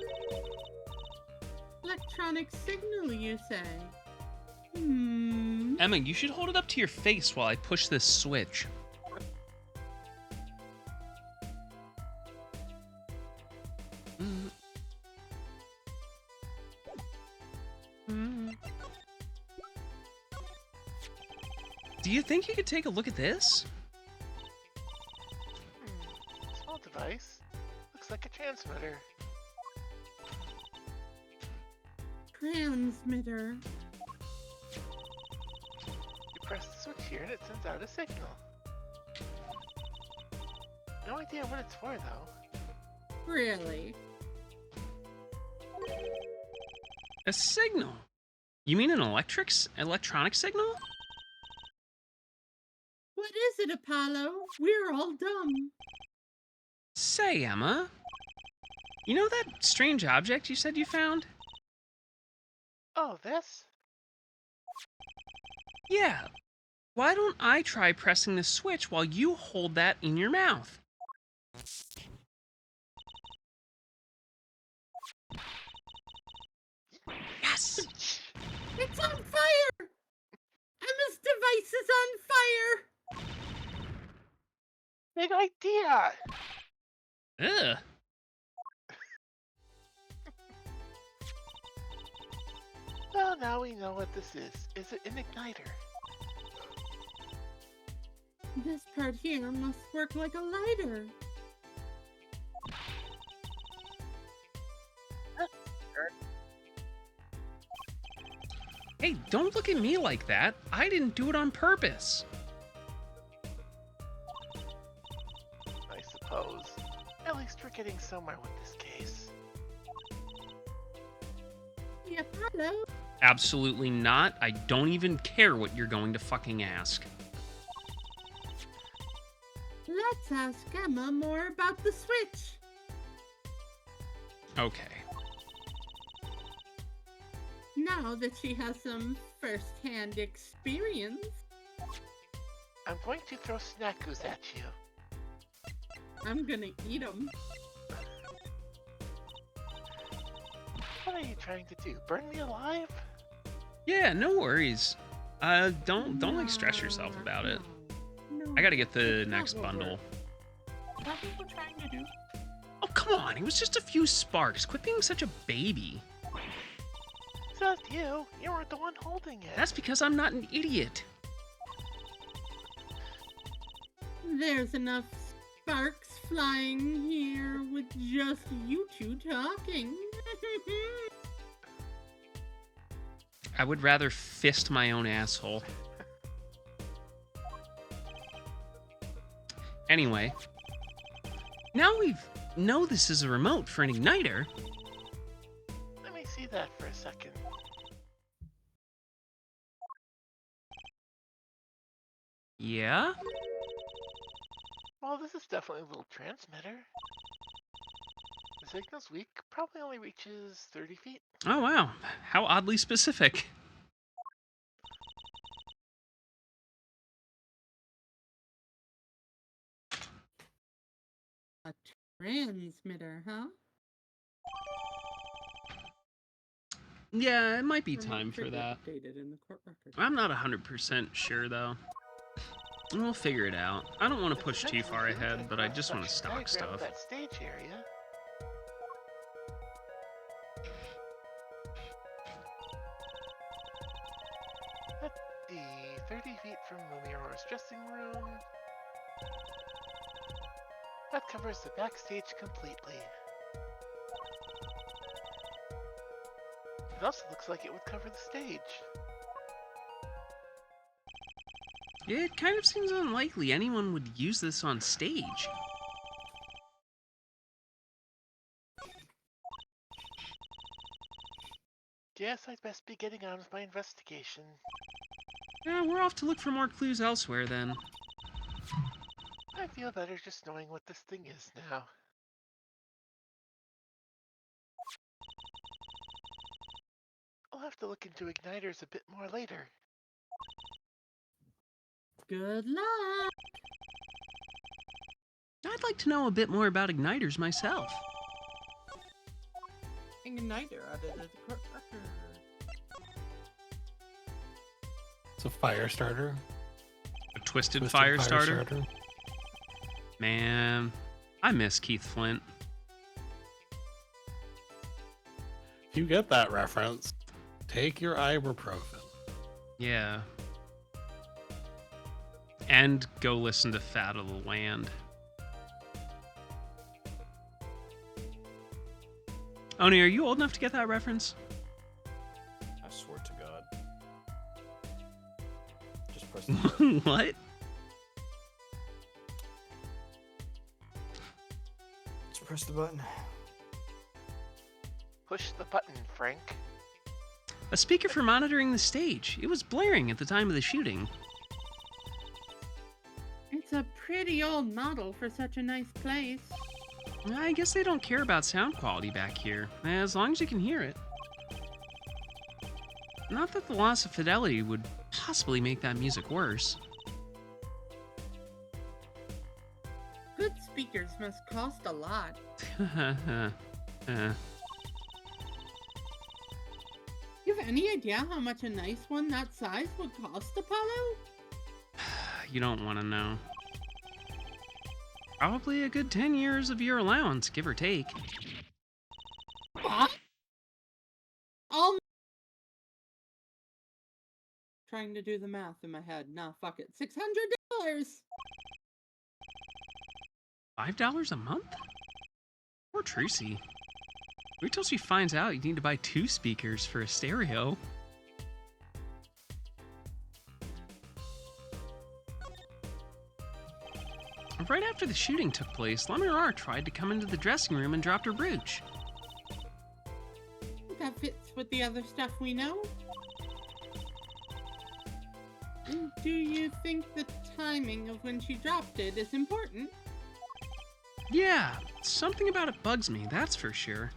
Electronic signal, you say? Hmm. Emma, you should hold it up to your face while I push this switch. Mm. Do you think you could take a look at this? Small device. Looks like a transmitter. Transmitter. You press the switch here and it sends out a signal. No idea what it's for, though. Really? A signal? You mean an electronic signal? What is it, Apollo? We're all dumb. Say, Emma. You know that strange object you said you found? Oh, this? Yeah. Why don't I try pressing the switch while you hold that in your mouth? Yes! It's on fire! Emma's device is on fire! Big idea! Ugh. Well, now we know what this is. Is it an igniter? This part here must work like a lighter. Hey, don't look at me like that. I didn't do it on purpose. I suppose. At least we're getting somewhere with this case. The Apollo? Absolutely not. I don't even care what you're going to fucking ask. Let's ask Emma more about the switch. Okay. Now that she has some first-hand experience, I'm going to throw snackoos at you. I'm gonna eat them. What are you trying to do? Burn me alive? Yeah, no worries. Don't like stress yourself about it. No, I gotta get the that's not next what bundle. That's what we're trying to do. Oh, come on. It was just a few sparks. Quit being such a baby. Says you. You weren't the one holding it. That's because I'm not an idiot. There's enough sparks flying here with just you two talking. I would rather fist my own asshole. Anyway, now we know this is a remote for an igniter. Let me see that for a second. Yeah? Well, this is definitely a little transmitter. The signal's weak, probably only reaches 30 feet. Oh, wow. How oddly specific. A transmitter, huh? Yeah, it might be Remote time for trigger that. updated in the court record. I'm not 100% sure, though. We'll figure it out. I don't want to push too far ahead, but I just want to stock Diagram stuff. of that stage area. Let's see, 30 feet from Lumiro's dressing room. That covers the backstage completely. It also looks like it would cover the stage. It kind of seems unlikely anyone would use this on stage. Guess I'd best be getting on with my investigation. Yeah, we're off to look for more clues elsewhere then. I feel better just knowing what this thing is now. I'll have to look into igniters a bit more later. Good luck! I'd like to know a bit more about igniters myself. Igniter added to the court record. It's a fire starter. A twisted, Twisted fire starter? starter. Man, I miss Keith Flint. If you get that reference, take your ibuprofen. Yeah. And go listen to Fat of the Land. Oni, are you old enough to get that reference? I swear to God. Just press the button. What? Just press the button. Push the button, Frank. A speaker for monitoring the stage. It was blaring at the time of the shooting. It's a pretty old model for such a nice place. I guess they don't care about sound quality back here, as long as you can hear it. Not that the loss of fidelity would possibly make that music worse. Good speakers must cost a lot. You have any idea how much a nice one that size would cost, Apollo? You don't want to know. Probably a good 10 years of your allowance, give or take. What? Trying to do the math in my head. Nah, fuck it. $600! $5 a month? Poor Trucy. Wait till she finds out you need to buy 2 speakers for a stereo. Right after the shooting took place, Lamirar tried to come into the dressing room and dropped her brooch. That fits with the other stuff we know. Do you think the timing of when she dropped it is important? Yeah, something about it bugs me, that's for sure.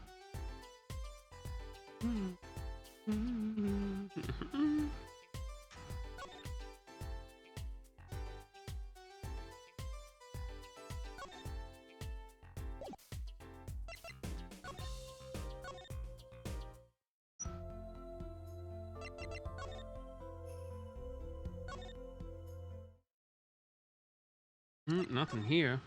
Nothing here.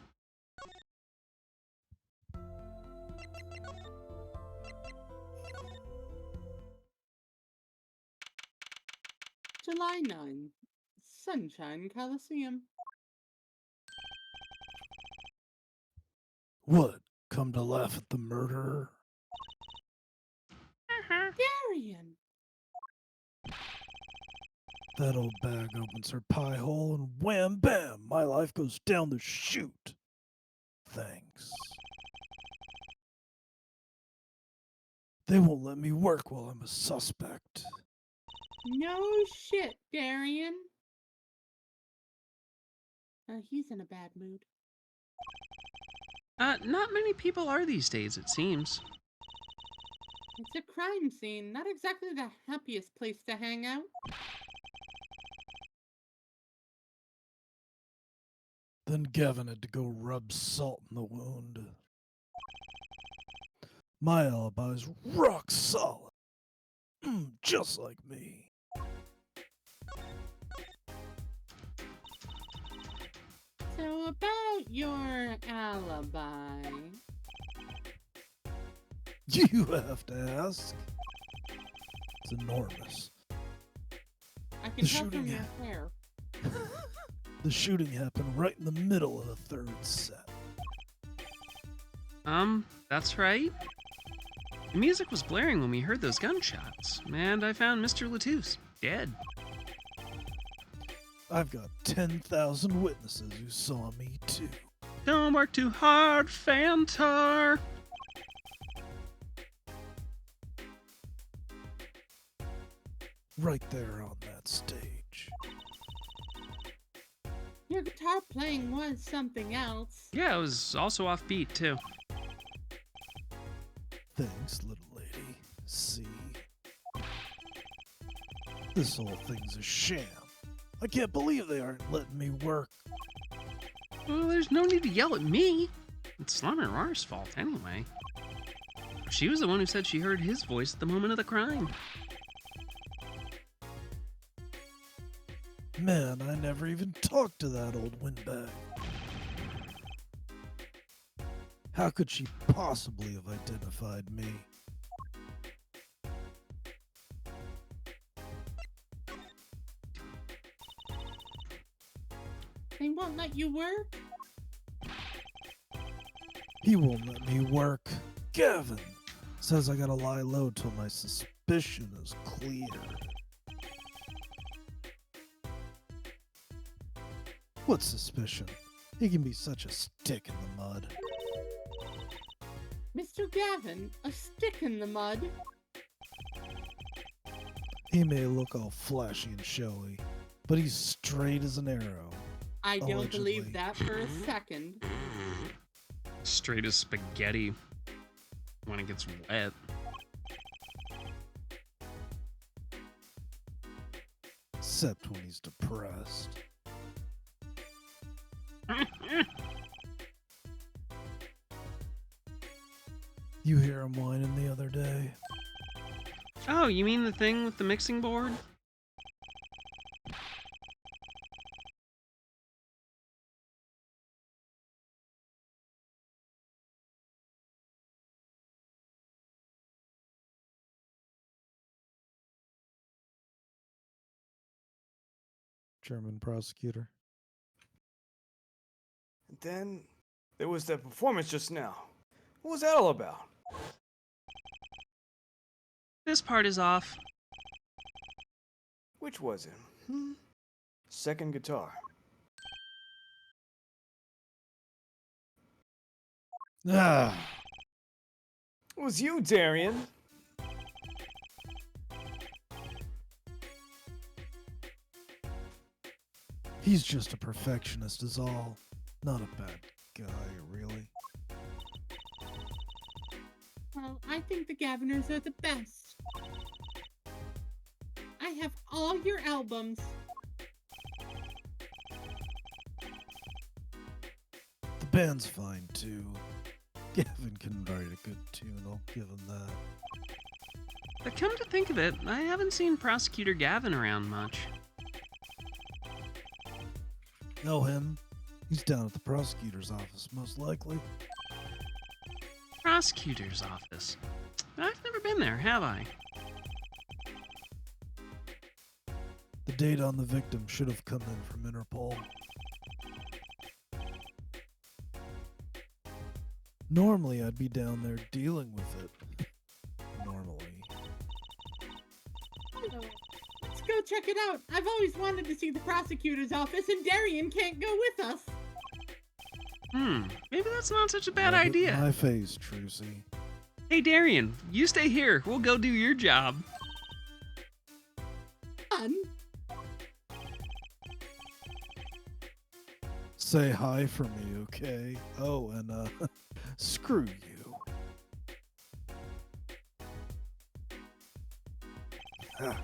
July 9. Sunshine Coliseum. What? Come to laugh at the murderer? Darian! That old bag opens her pie hole and wham bam, my life goes down the chute. Thanks. They won't let me work while I'm a suspect. No shit, Darian. He's in a bad mood. Not many people are these days, it seems. It's a crime scene, not exactly the happiest place to hang out. Then Gavin had to go rub salt in the wound. My alibi's rock solid. Just like me. So about your alibi. You have to ask. It's enormous. I can tell from shooting- your hair. The shooting happened right in the middle of the third set. That's right. The music was blaring when we heard those gunshots, and I found Mr. Latouche dead. I've got 10,000 witnesses who saw me too. Don't work too hard, Fantar. Right there on that stage. Your guitar playing was something else. Yeah, it was also offbeat, too. Thanks, little lady. See? This whole thing's a sham. I can't believe they aren't letting me work. Well, there's no need to yell at me. It's Lamirar's fault, anyway. She was the one who said she heard his voice at the moment of the crime. Man, I never even talked to that old windbag. How could she possibly have identified me? won't let you work? He won't let me work. Gavin says I gotta lie low till my suspicion is clear. What suspicion? He can be such a stick in the mud. Mr. Gavin, a stick in the mud? He may look all flashy and showy, but he's straight as an arrow. I don't Allegedly. believe that for a second. Straight as spaghetti when it gets wet. Except when he's depressed. You hear him whining the other day? Oh, you mean the thing with the mixing board? German prosecutor. Then there was that performance just now. What was that all about? This part is off. Which was it? Second guitar. Ah! It was you, Darian. He's just a perfectionist is all. Not a bad guy, really. Well, I think the Gaviners are the best. I have all your albums. The band's fine, too. Gavin can write a good tune, I'll give him that. But come to think of it, I haven't seen Prosecutor Gavin around much. Know him? He's down at the prosecutor's office, most likely. Prosecutor's office. I've never been there, have I? The data on the victim should have come in from Interpol. Normally, I'd be down there dealing with it. Normally. Oh, let's go check it out. I've always wanted to see the prosecutor's office, and Darian can't go with us. Maybe that's not such a bad Look at idea. My face, Trucy. Hey, Darian, you stay here. We'll go do your job. Fun. Say hi for me, okay? Oh, and, screw you. Ha.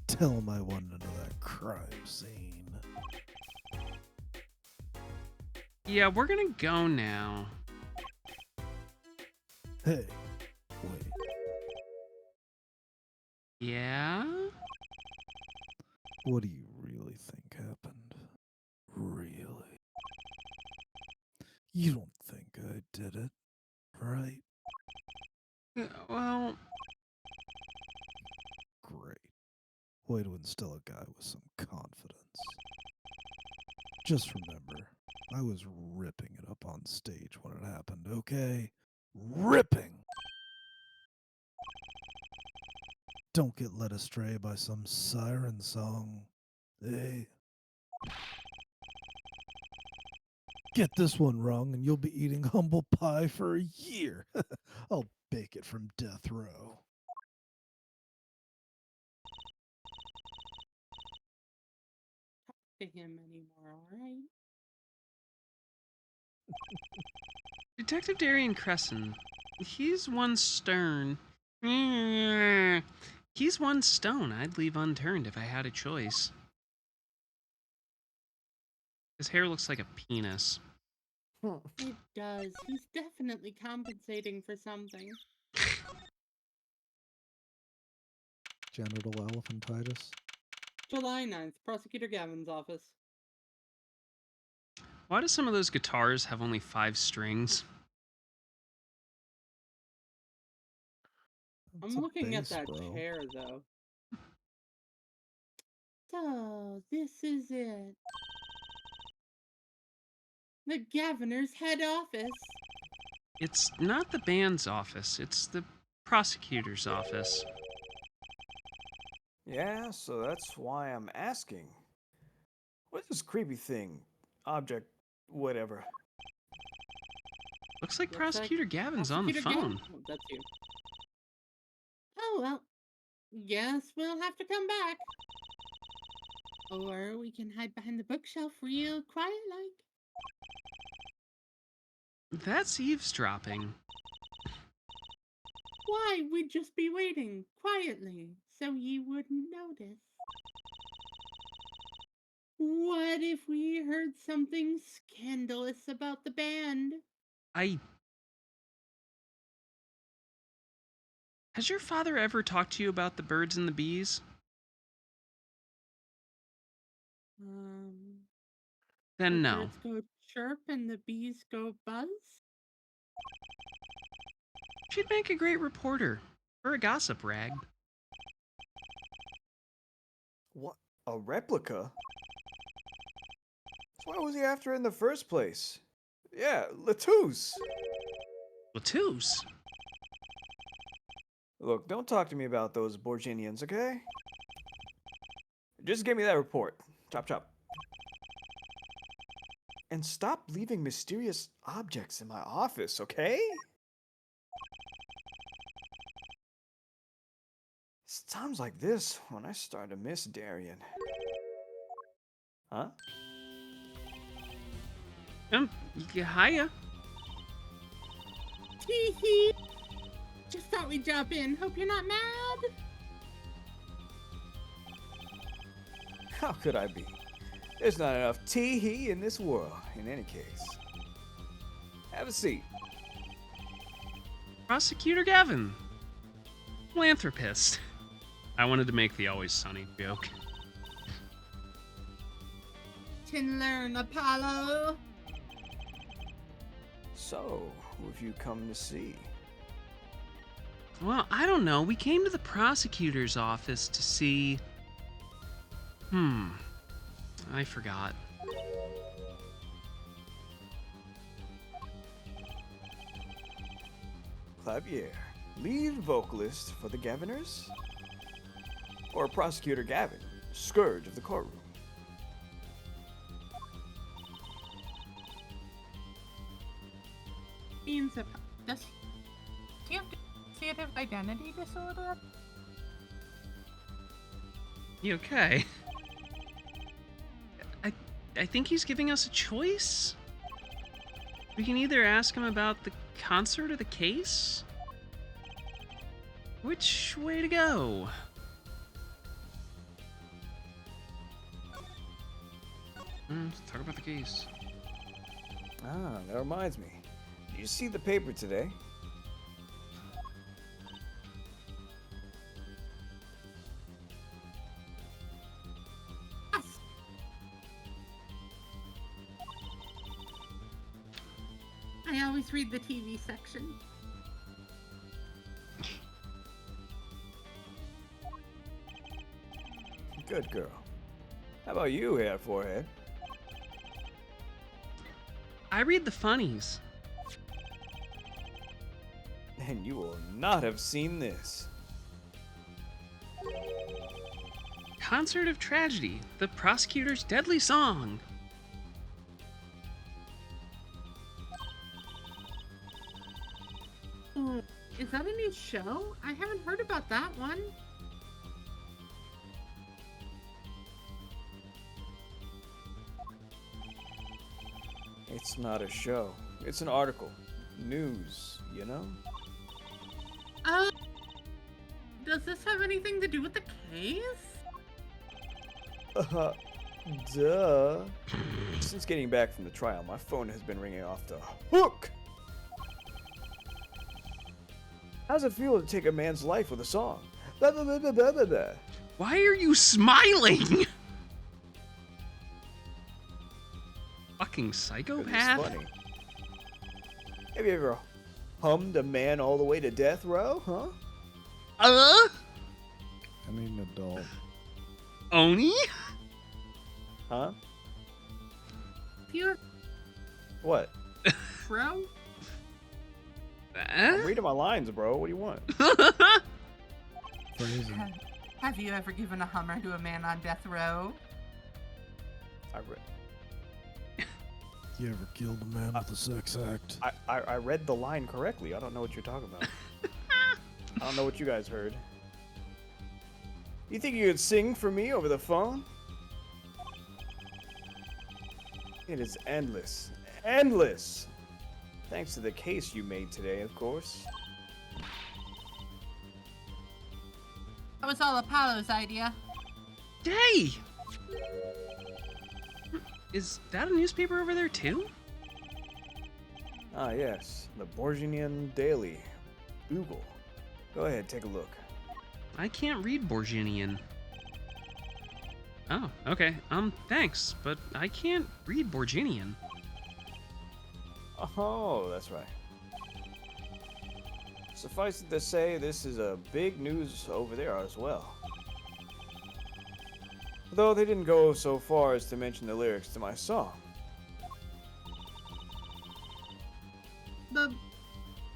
Tell him I wanted into that crime scene. Yeah, we're gonna go now. Hey, wait. Yeah? What do you really think happened? Really? You don't think I did it, right? Well, Great. Way to instill a guy with some confidence. Just remember, I was ripping it up on stage when it happened, okay? Ripping! Don't get led astray by some siren song. Hey. Get this one wrong and you'll be eating humble pie for a year. I'll bake it from death row. To him anymore, alright? Detective Darian Crescent, he's one stern. He's one stone I'd leave unturned if I had a choice. His hair looks like a penis. It does. He's definitely compensating for something. Genital elephantitis. July 9th, Prosecutor Gavin's office. Why do some of those guitars have only 5 strings? It's I'm a looking at bass, that bro. chair, though. So, this is it. The governor's head office. It's not the band's office, it's the prosecutor's office. Yeah, so that's why I'm asking. What's this creepy thing? Object, whatever. Looks like Looks like Prosecutor Gavin's on the Prosecutor phone. Oh, that's you. Oh, well. Guess we'll have to come back. Or we can hide behind the bookshelf real quiet like. That's eavesdropping. Why, we'd just be waiting quietly so you wouldn't notice. What if we heard something scandalous about the band? Has your father ever talked to you about the birds and the bees? Then The no. birds go chirp and the bees go buzz? She'd make a great reporter. Or a gossip rag. What? A replica? So why was he after it in the first place? Yeah, Latouche! Latouche? Look, don't talk to me about those Borginians, okay? Just give me that report. Chop chop. And stop leaving mysterious objects in my office, okay? It's times like this when I start to miss Darian. Huh? Hiya. Tee hee! Just thought we'd drop in. Hope you're not mad. How could I be? There's not enough tee-hee in this world, in any case. Have a seat. Prosecutor Gavin. Philanthropist. I wanted to make the Always Sunny joke. Can learn, Apollo. So, who have you come to see? Well, I don't know. We came to the prosecutor's office to see... I forgot. Clavier, lead vocalist for the Gaviners? Or Prosecutor Gavin, scourge of the courtroom? Means does he have dissociative identity disorder? You okay? I think he's giving us a choice? We can either ask him about the concert or the case? Which way to go? Let's talk about the case. Ah, that reminds me. Did you see the paper today? I always read the TV section. Good girl. How about you, hair forehead? I read the funnies. And you will not have seen this. Concert of Tragedy, the prosecutor's deadly song. Oh, is that a new show? I haven't heard about that one. It's not a show. It's an article. News, you know? Does this have anything to do with the case? Duh. Since getting back from the trial, my phone has been ringing off the hook. How's it feel to take a man's life with a song? Blah, blah, blah, blah, blah, blah, blah. Why are you smiling? Fucking It's psychopath. funny. Have you ever hummed a man all the way to death row, huh? I need an adult. Oni? Huh? Pure. What? Bro? I'm reading my lines, bro. What do you want? Crazy. Have you ever given a Hummer to a man on death row? I read. You ever killed a man with a sex act? I read the line correctly. I don't know what you're talking about. I don't know what you guys heard. You think you could sing for me over the phone? It is endless. Endless! Thanks to the case you made today, of course. That was all Apollo's idea. Hey! Is that a newspaper over there too? Ah, yes. The Borginian Daily. Google. Go ahead, take a look. I can't read Borginian. Oh, okay. Thanks, but I can't read Borginian. Oh, that's right. Suffice it to say, this is a big news over there as well. Though they didn't go so far as to mention the lyrics to my song. But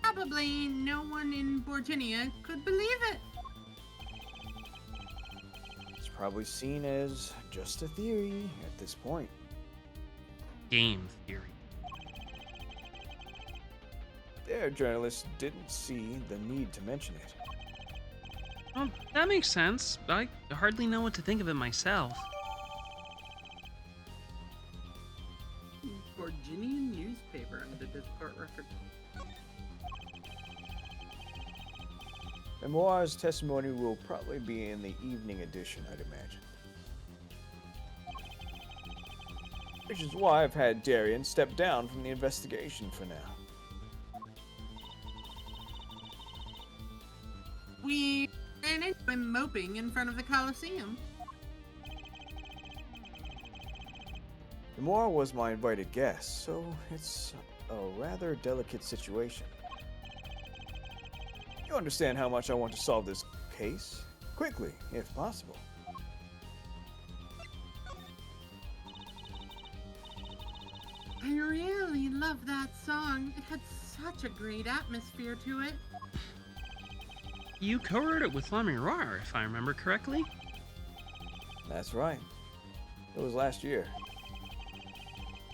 probably no one in Borginia could believe it. It's probably seen as just a theory at this point. Game theory. Their journalists didn't see the need to mention it. Well, that makes sense. I hardly know what to think of it myself. Virginian newspaper added to the court record. Memoir's testimony will probably be in the evening edition, I'd imagine. Which is why I've had Darian step down from the investigation for now. We ran into him moping in front of the Coliseum. Memoir was my invited guest, so it's a rather delicate situation. You understand how much I want to solve this case? Quickly, if possible. I really love that song. It had such a great atmosphere to it. You co-wrote it with La Miroir, if I remember correctly. That's right. It was last year.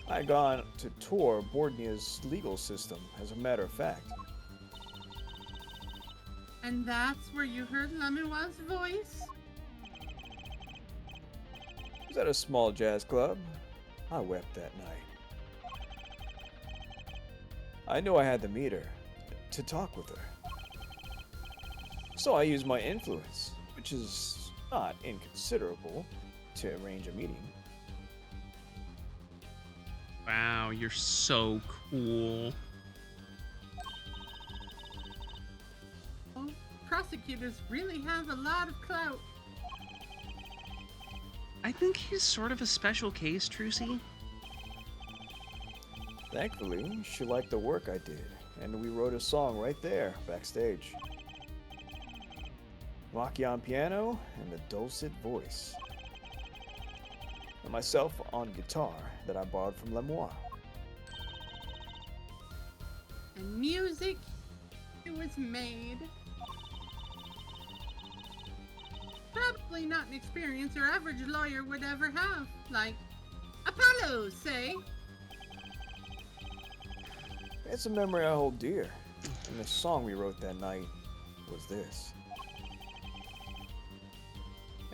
I had gone to tour Bordnia's legal system, as a matter of fact. And that's where you heard Lemuel's voice? It was at a small jazz club. I wept that night. I knew I had to meet her, to talk with her. So I used my influence, which is not inconsiderable, to arrange a meeting. Wow, you're so cool. Well, prosecutors really have a lot of clout. I think he's sort of a special case, Trucy. Thankfully, she liked the work I did, and we wrote a song right there, backstage. Rocky on piano and a dulcet voice. And myself on guitar that I borrowed from Lemoire. And music, it was made. Probably not an experience your average lawyer would ever have. Like Apollo, say. It's a memory I hold dear, and the song we wrote that night was this.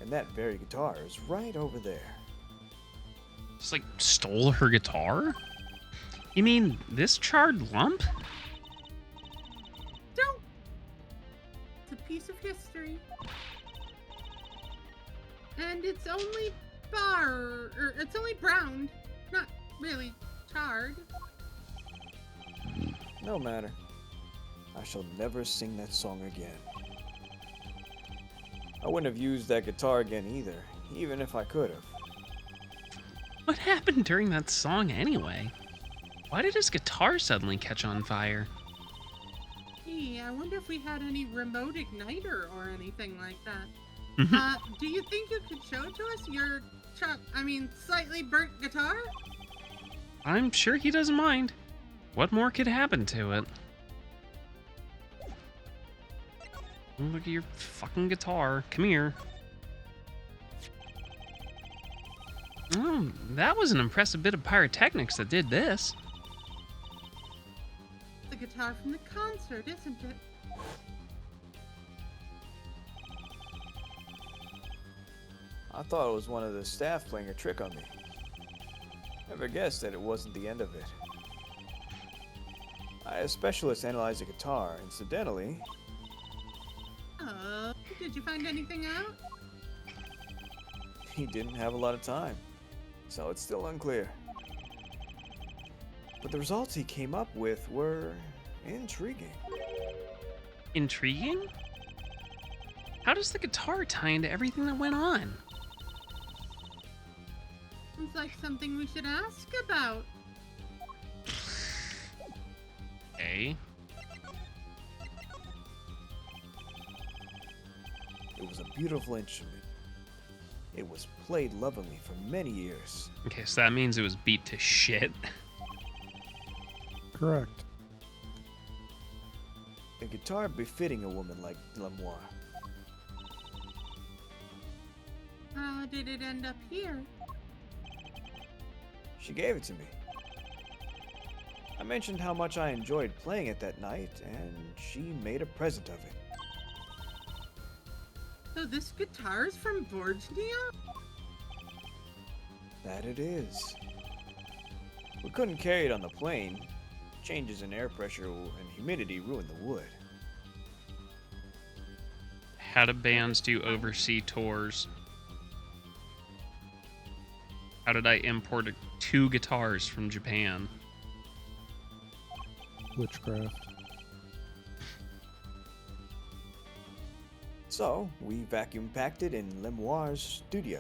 And that very guitar is right over there. Just like stole her guitar? You mean this charred lump? Don't. It's a piece of history. And it's only it's only browned, not really charred. No matter. I shall never sing that song again. I wouldn't have used that guitar again either, even if I could have. What happened during that song anyway? Why did his guitar suddenly catch on fire? Gee, I wonder if we had any remote igniter or anything like that. Do you think you could show to us your slightly burnt guitar? I'm sure he doesn't mind. What more could happen to it? Look at your fucking guitar. Come here. Oh, that was an impressive bit of pyrotechnics that did this. The guitar from the concert, isn't it? I thought it was one of the staff playing a trick on me. Never guessed that it wasn't the end of it. I had a specialist analyze the guitar. Incidentally, Did you find anything out? he didn't have a lot of time, so it's still unclear. But the results he came up with were intriguing. Intriguing? How does the guitar tie into everything that went on? Sounds like something we should ask about. Okay. It was a beautiful instrument. It was played lovingly for many years. Okay, so that means it was beat to shit. Correct. A guitar befitting a woman like Lemoire. How did it end up here? She gave it to me. I mentioned how much I enjoyed playing it that night, and she made a present of it. So this guitar is from Borgnia? That it is. We couldn't carry it on the plane. Changes in air pressure and humidity ruined the wood. How do bands do overseas tours? How did I import 2 guitars from Japan? Witchcraft. So, we vacuum packed it in Lemoire's studio.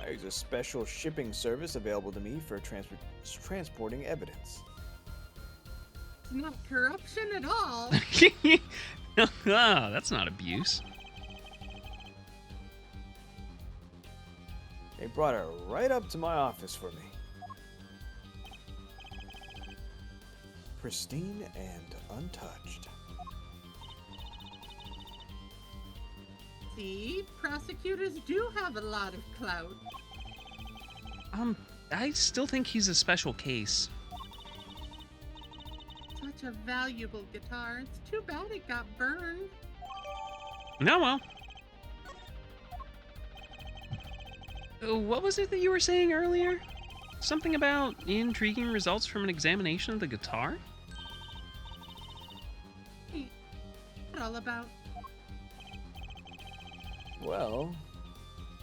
I use a special shipping service available to me for transporting evidence. It's not corruption at all. Ah, that's not abuse. They brought her right up to my office for me. Pristine and untouched. See, prosecutors do have a lot of clout. I still think he's a special case. Such a valuable guitar. It's too bad it got burned. No, well. What was it that you were saying earlier? Something about intriguing results from an examination of the guitar? Hey, what all about? Well,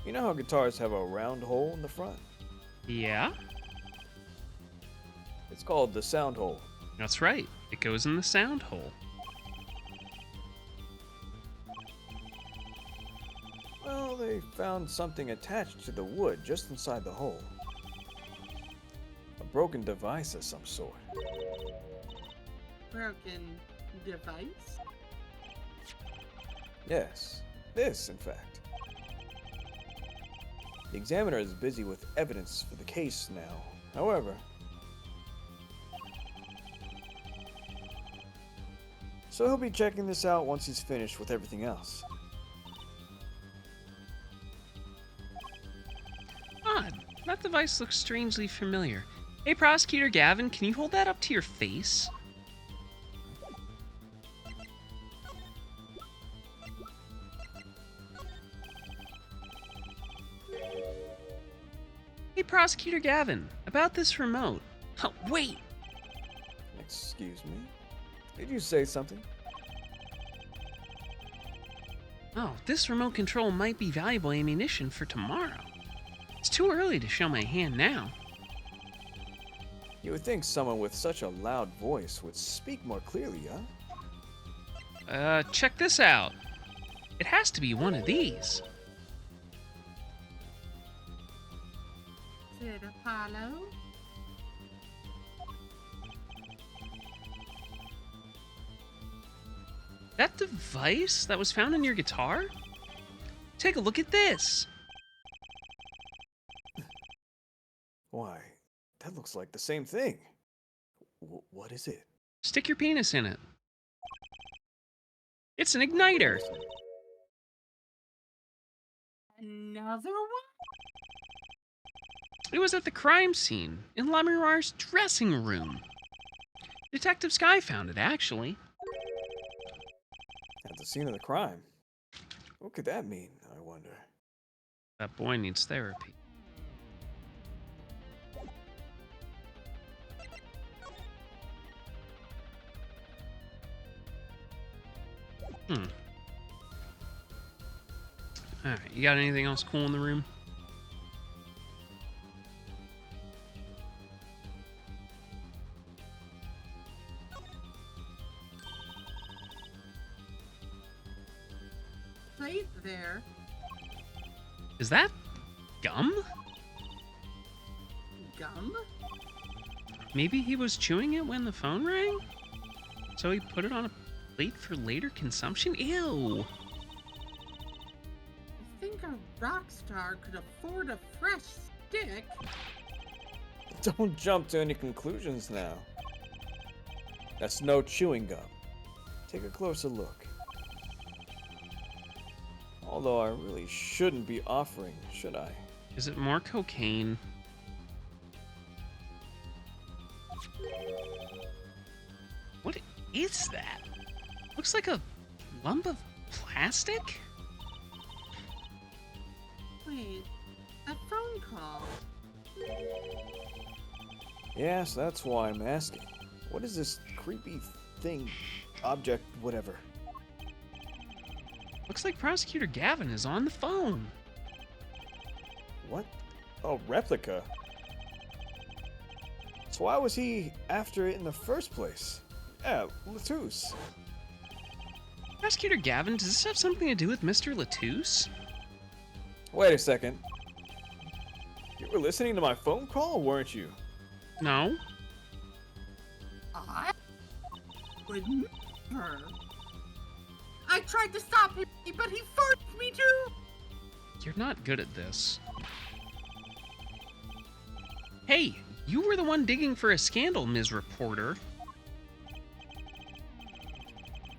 you know how guitars have a round hole in the front? Yeah, It's called the sound hole. that's right. It goes in the sound hole. Well, they found something attached to the wood just inside the hole. A broken device of some sort. Broken device? Yes, this, in fact. The examiner is busy with evidence for the case now. However, so he'll be checking this out once he's finished with everything else. Odd. That device looks strangely familiar. Hey, Prosecutor Gavin, can you hold that up to your face? Hey, Prosecutor Gavin, about this remote. Oh, wait! Excuse me? Did you say something? Oh, this remote control might be valuable ammunition for tomorrow. It's too early to show my hand now. You would think someone with such a loud voice would speak more clearly, huh? Check this out. It has to be one of these. Is it Apollo? That device that was found in your guitar? Take a look at this. looks like the same thing. What is it? Stick your penis in it. It's an igniter. Another one? It was at the crime scene in Lamirar's dressing room. Detective Sky found it, actually. At the scene of the crime. What could that mean, I wonder? That boy needs therapy. Alright, you got anything else cool in the room? Right there. Is that gum? Gum? Maybe he was chewing it when the phone rang? So he put it on a plate for later consumption? Ew! I think a rock star could afford a fresh stick. Don't jump to any conclusions now. That's no chewing gum. Take a closer look. Although I really shouldn't be offering, should I? Is it more cocaine? What is that? Looks like a lump of plastic? Wait, that phone call. Yes, that's why I'm asking. What is this creepy thing, object, whatever? Looks like Prosecutor Gavin is on the phone. What? Oh, replica. So why was he after it in the first place? Yeah, Latouche. Prosecutor Gavin, does this have something to do with Mr. Latouche? Wait a second. You were listening to my phone call, weren't you? No. I would never. I tried to stop him, but he forced me to. You're not good at this. Hey, you were the one digging for a scandal, Ms. Reporter.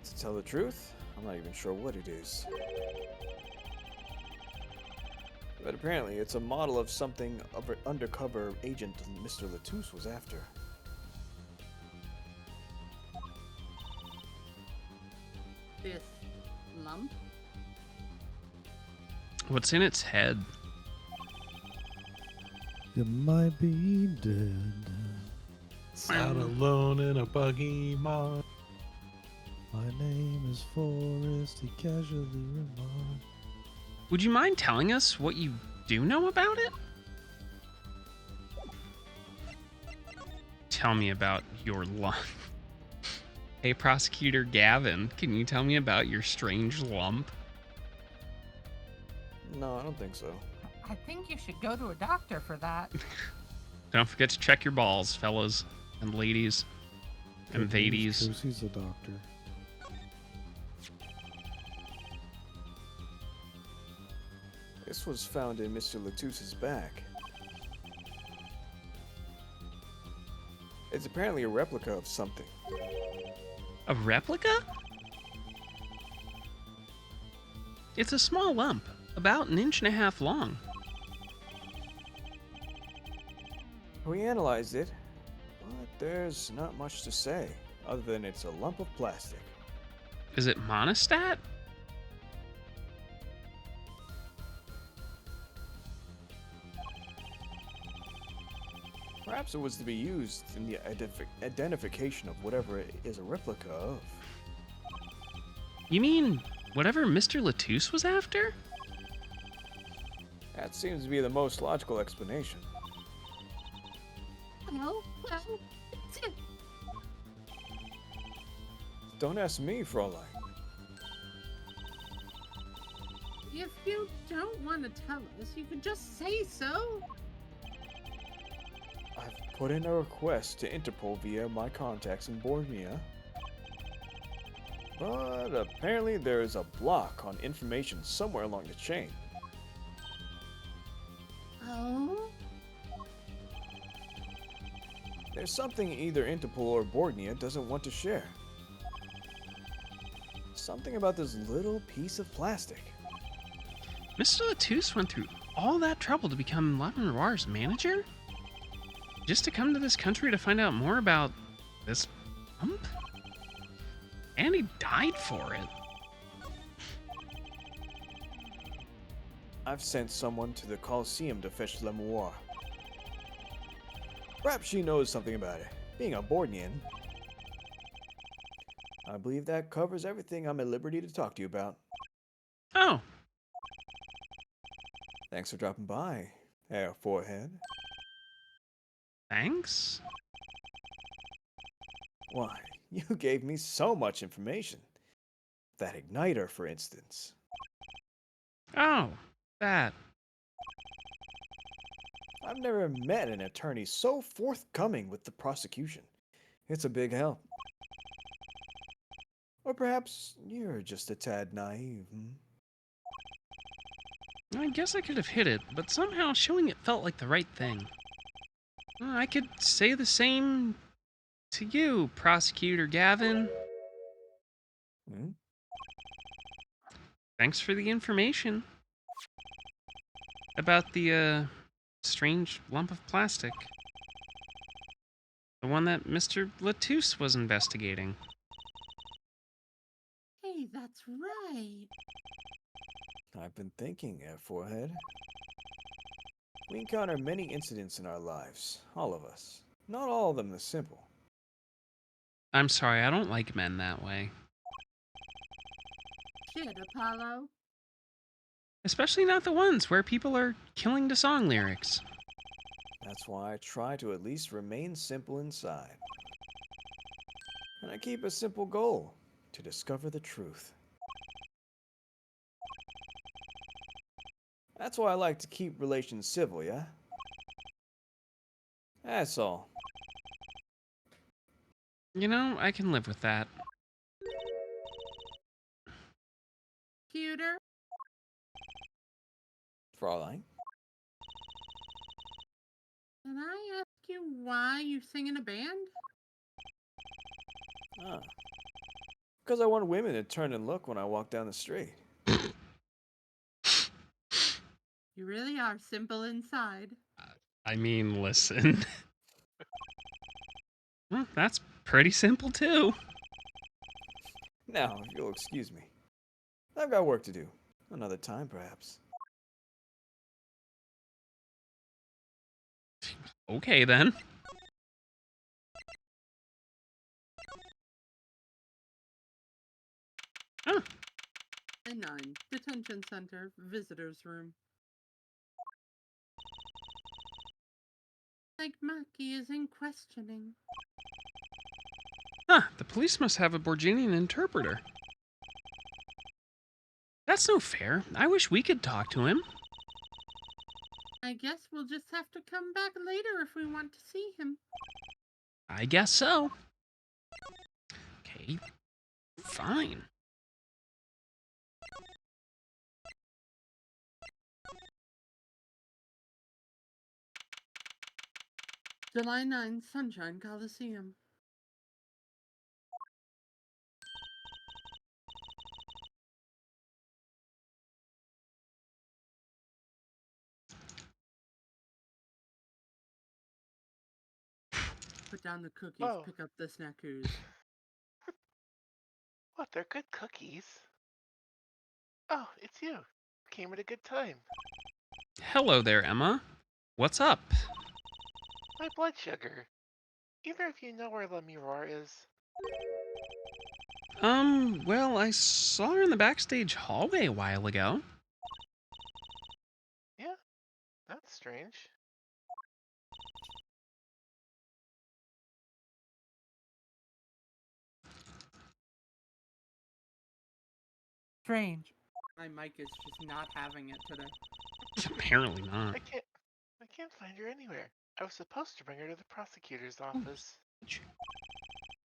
To tell the truth, I'm not even sure what it is. But apparently, it's a model of something undercover agent Mr. Latouche was after. This lump? What's in its head? You might be dead. Out alone in a buggy mod. My name is Forrest, he casually remarked. Would you mind telling us what you do know about it? Tell me about your lump. Hey, Prosecutor Gavin, can you tell me about your strange lump? No, I don't think so. I think you should go to a doctor for that. Don't forget to check your balls, fellas and ladies and ladies. He's a doctor. This was found in Mr. Latouche's back. It's apparently a replica of something. A replica? It's a small lump, about 1.5 inches long. We analyzed it, but there's not much to say, other than it's a lump of plastic. Is it monostat? Perhaps it was to be used in the identification of whatever it is a replica of. You mean whatever Mr. Latouche was after? That seems to be the most logical explanation. Well, it's it. Don't ask me, Fräulein. If you don't want to tell us, you could just say so. I've put in a request to Interpol via my contacts in Borneo. But apparently there is a block on information somewhere along the chain. Oh? There's something either Interpol or Borgnia doesn't want to share. Something about this little piece of plastic. Mr. Latouche went through all that trouble to become Lamenoir's manager? Just to come to this country to find out more about this pump? And he died for it. I've sent someone to the Colosseum to fetch Lemoire. Perhaps she knows something about it, being a Borgnian. I believe that covers everything I'm at liberty to talk to you about. Oh, Thanks for dropping by, Herr Forehead. thanks? Why, you gave me so much information. That igniter, for instance. Oh, that. I've never met an attorney so forthcoming with the prosecution. It's a big help. Or perhaps you're just a tad naive, I guess I could have hit it, but somehow showing it felt like the right thing. I could say the same to you, Prosecutor Gavin. Hmm? Thanks for the information about the strange lump of plastic. The one that Mr. Latouche was investigating. Hey, that's right. I've been thinking, Herr Forehead. We encounter many incidents in our lives, all of us. Not all of them are simple. I'm sorry, I don't like men that way. Shit, Apollo. Especially not the ones where people are killing to song lyrics. That's why I try to at least remain simple inside. And I keep a simple goal, to discover the truth. That's why I like to keep relations civil, yeah? That's all. You know, I can live with that. Cuter. Fraulein. Can I ask you why you sing in a band? Ah. Because I want women to turn and look when I walk down the street. You really are simple inside. I mean, listen. Well, that's pretty simple too. Now, if you'll excuse me. I've got work to do. Another time, perhaps. Okay then. Huh. N9, Detention Center, Visitor's Room. Like Maki is in questioning. Huh, the police must have a Borginian interpreter. That's no fair. I wish we could talk to him. I guess we'll just have to come back later if we want to see him. I guess so. Okay, fine. July 9, Sunshine Coliseum. Put down the cookies, Oh. pick up the snackoos. What, they're good cookies? Oh, it's you. Came at a good time. Hello there, Emma. What's up? My blood sugar. Either of you know where Le Miroir is? Well, I saw her in the backstage hallway a while ago. Yeah, that's strange. Strange. My mic is just not having it today. Apparently not. I can't find her anywhere. I was supposed to bring her to the prosecutor's office.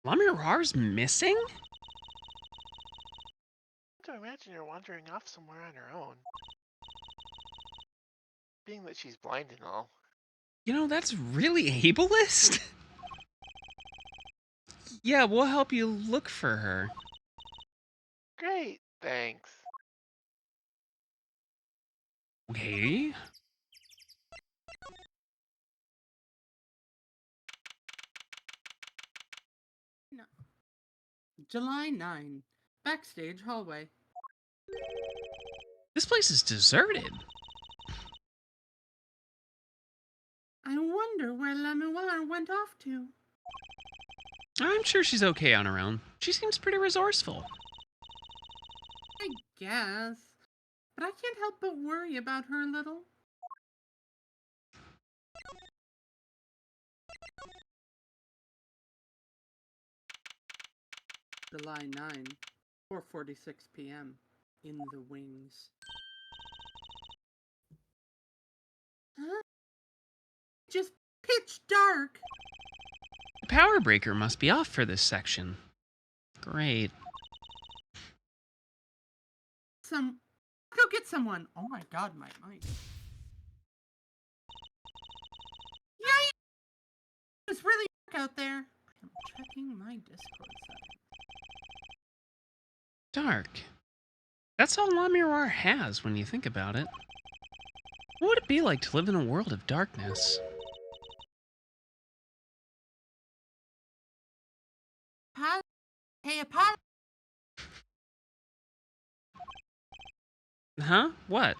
Lamirar's missing? To imagine her wandering off somewhere on her own. Being that she's blind and all. You know, that's really ableist. Yeah, we'll help you look for her. Great, thanks. Okay. No. July 9. Backstage hallway. This place is deserted. I wonder where Lemuel went off to. I'm sure she's okay on her own. She seems pretty resourceful. I guess. But I can't help but worry about her a little. July 9, 4:46 p.m. In the wings. Huh? Just pitch dark. The power breaker must be off for this section. Great. Go get someone. Oh my god, my mic. Yay! It's really dark out there. I'm checking my Discord settings. Dark. That's all La Mirar has when you think about it. What would it be like to live in a world of darkness? Hey, Apollo. Huh? What?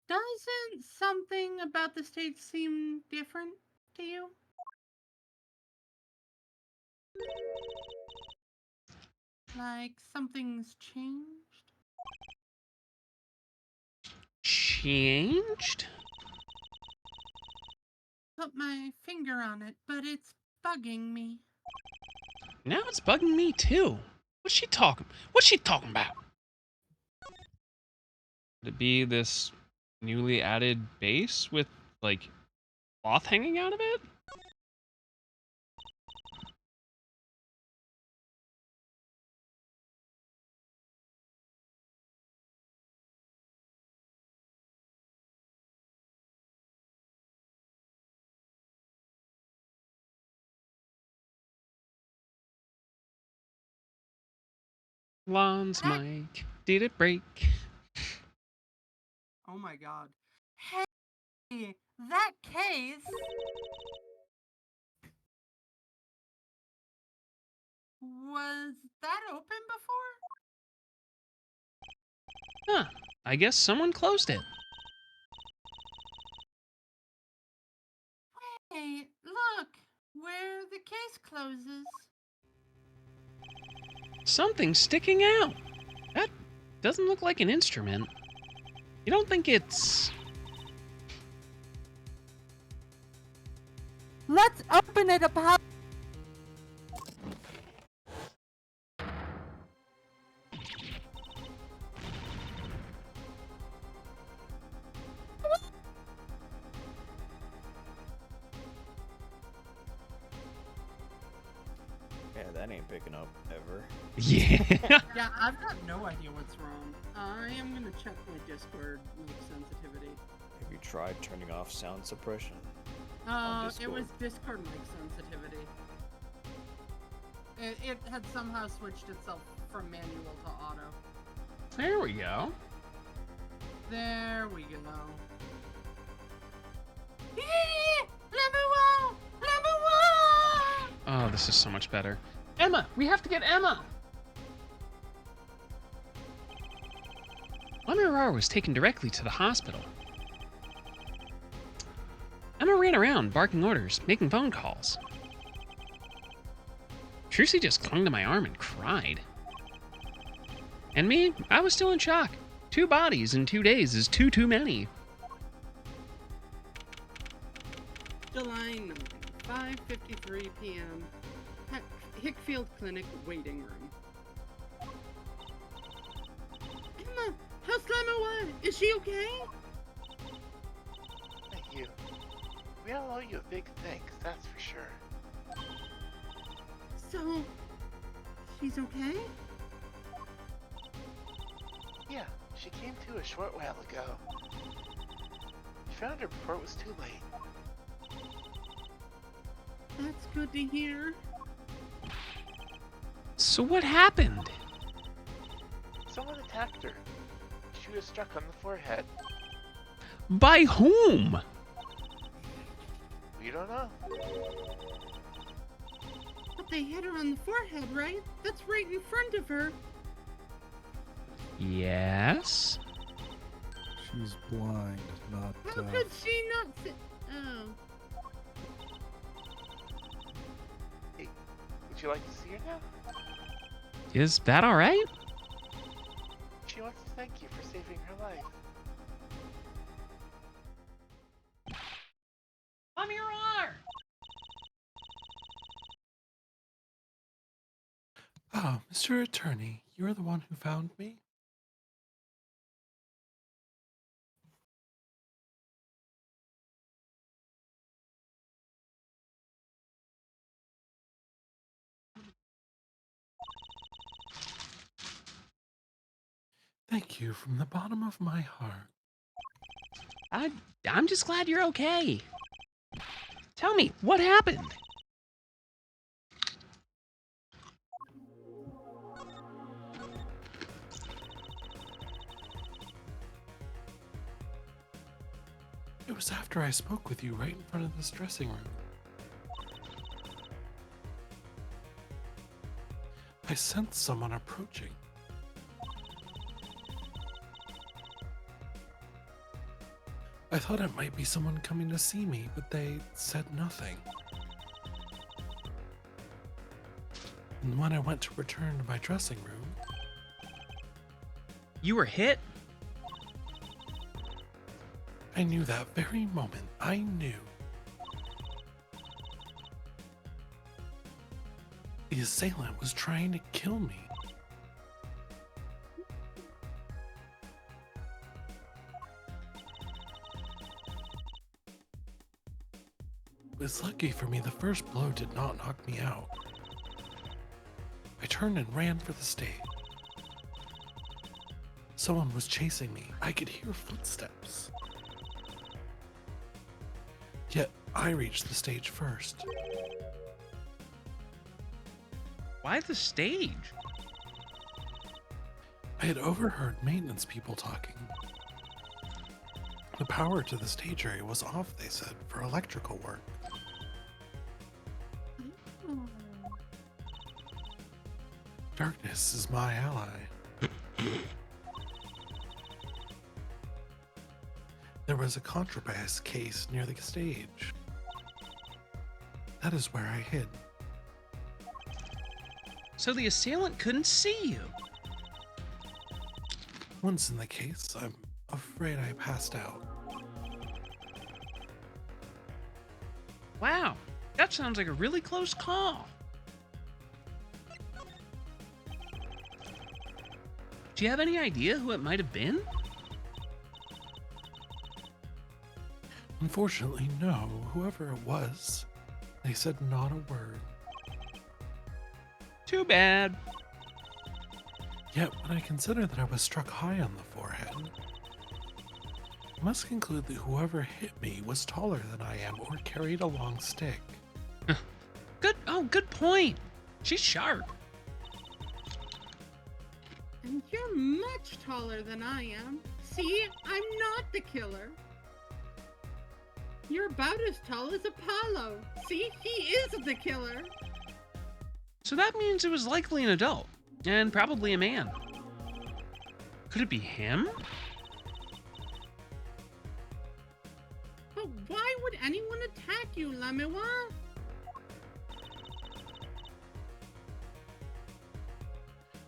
Doesn't something about the stage seem different to you? Like something's changed? Changed? Put my finger on it, but it's bugging me. Now it's bugging me too. What's she talking about? Would it be this newly added base with, like, cloth hanging out of it? Lon's mic. Did it break? Oh my god. Hey, that case. Was that open before? Huh. I guess someone closed it. Hey, look! Where the case closes. Something's sticking out. That doesn't look like an instrument. You don't think it's... Let's open it, Apollo. Yeah, that ain't picking up ever. Yeah. Yeah, I've got no idea what's wrong. I am gonna check my Discord mic sensitivity. Have you tried turning off sound suppression? It was Discord mic sensitivity. It had somehow switched itself from manual to auto. There we go. There we go. Lemuel! Lemuel! Oh, this is so much better. Emma! We have to get Emma! Lamirar was taken directly to the hospital. Emma ran around, barking orders, making phone calls. Trucy just clung to my arm and cried. And me, I was still in shock. 2 bodies in 2 days is too many. July 9, 5:53 p.m. Hickfield Clinic waiting room. Emma, how's Lemuel? Is she okay? Thank you. We all owe you a big thanks, that's for sure. So, she's okay? Yeah, she came to a short while ago. found her before it was too late. That's good to hear. So what happened? Someone attacked her. She was struck on the forehead. By whom? We don't know. But they hit her on the forehead, right? That's right in front of her. Yes? She's blind, not How could she not see? Oh. Hey, would you like to see her now? Is that all right? She wants to thank you for saving her life. I'm your honor. Ah, Mr. Attorney, you're the one who found me? Thank you from the bottom of my heart. I'm just glad you're okay. Tell me, what happened? It was after I spoke with you right in front of this dressing room. I sensed someone approaching. I thought it might be someone coming to see me, but they said nothing. And when I went to return to my dressing room, You were hit? I knew that very moment. I knew. The assailant was trying to kill me. It was lucky for me the first blow did not knock me out. I turned and ran for the stage. Someone was chasing me. I could hear footsteps. Yet I reached the stage first. Why the stage? I had overheard maintenance people talking. The power to the stage area was off, they said, for electrical work. Darkness is my ally. There was a contraband case near the stage. That is where I hid. So the assailant couldn't see you. Once in the case, I'm afraid I passed out. Wow, that sounds like a really close call. Do you have any idea who it might have been? Unfortunately, no. Whoever it was, they said not a word. Too bad. Yet, when I consider that I was struck high on the forehead, I must conclude that whoever hit me was taller than I am or carried a long stick. Good point. She's sharp. And you're much taller than I am. See, I'm not the killer. You're about as tall as Apollo. See, he is the killer. So that means it was likely an adult, and probably a man. Could it be him? But why would anyone attack you, Lamewa?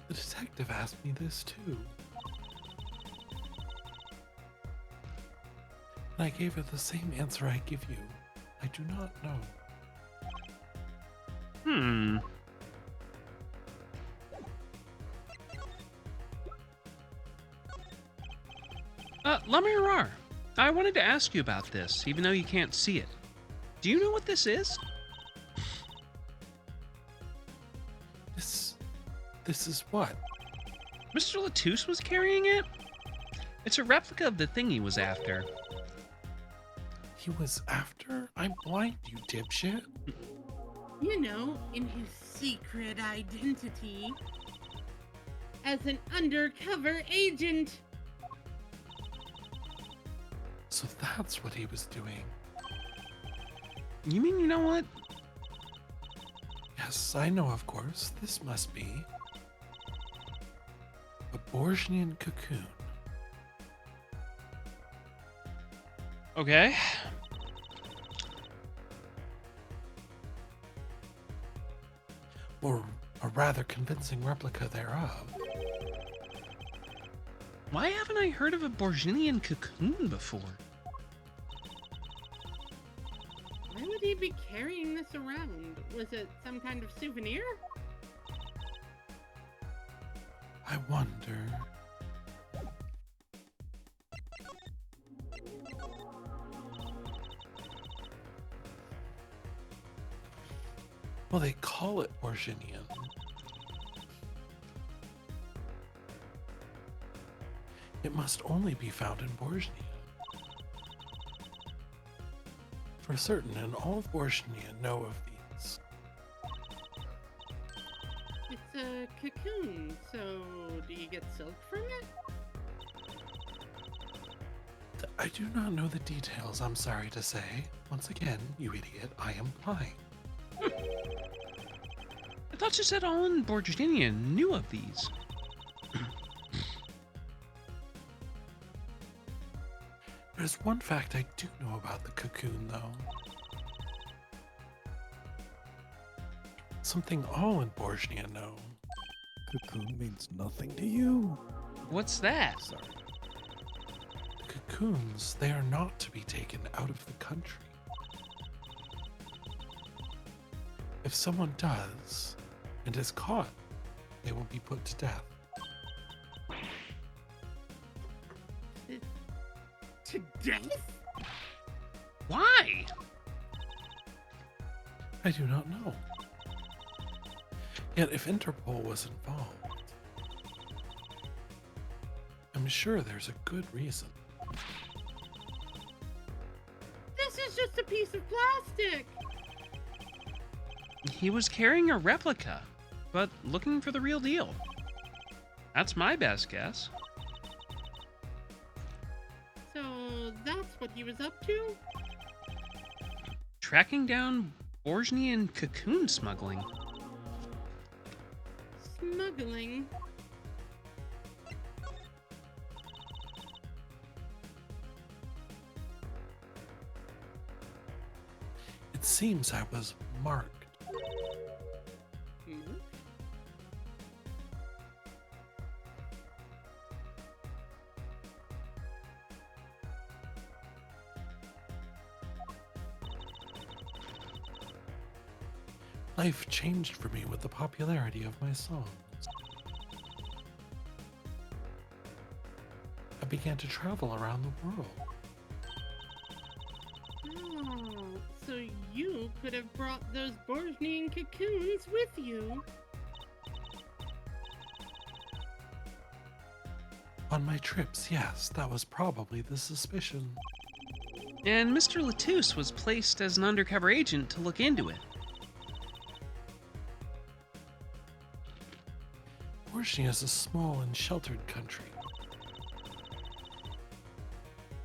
The detective asked me this too. And I gave her the same answer I give you. I do not know. Lamirar, I wanted to ask you about this, even though you can't see it. Do you know what this is? This is what? Mr. Latouche was carrying it? It's a replica of the thing he was after. he was after? I'm blind, you dipshit. You know, in his secret identity as an undercover agent. So that's what he was doing. You mean you know what? Yes, I know, of course. This must be a Borgian cocoon. Okay. Or a rather convincing replica thereof. Why haven't I heard of a Borginian cocoon before? Why would he be carrying this around? Was it some kind of souvenir? I wonder. Well, they call it Borginian. It must only be found in Borgnia. For certain, and all of Borgnia know of these. It's a cocoon, so do you get silk from it? I do not know the details, I'm sorry to say. Once again, you idiot, I am blind. I thought you said all in Borginia knew of these. There's one fact I do know about the cocoon, though. Something all in Borgnia know. Cocoon means nothing to you? What's that? Sorry. The cocoons, they are not to be taken out of the country. If someone does, and is caught, they will be put to death. To death? Why? I do not know. Yet if Interpol was involved, I'm sure there's a good reason. This is just a piece of plastic! He was carrying a replica, but looking for the real deal. That's my best guess. So that's what he was up to? Tracking down Borgian cocoon smuggling. Smuggling? It seems I was marked. Hmm? Life changed for me with the popularity of my songs. I began to travel around the world. Oh, so you could have brought those Borgian cocoons with you. On my trips, yes, that was probably the suspicion. And Mr. Latouche was placed as an undercover agent to look into it. Borgia is a small and sheltered country.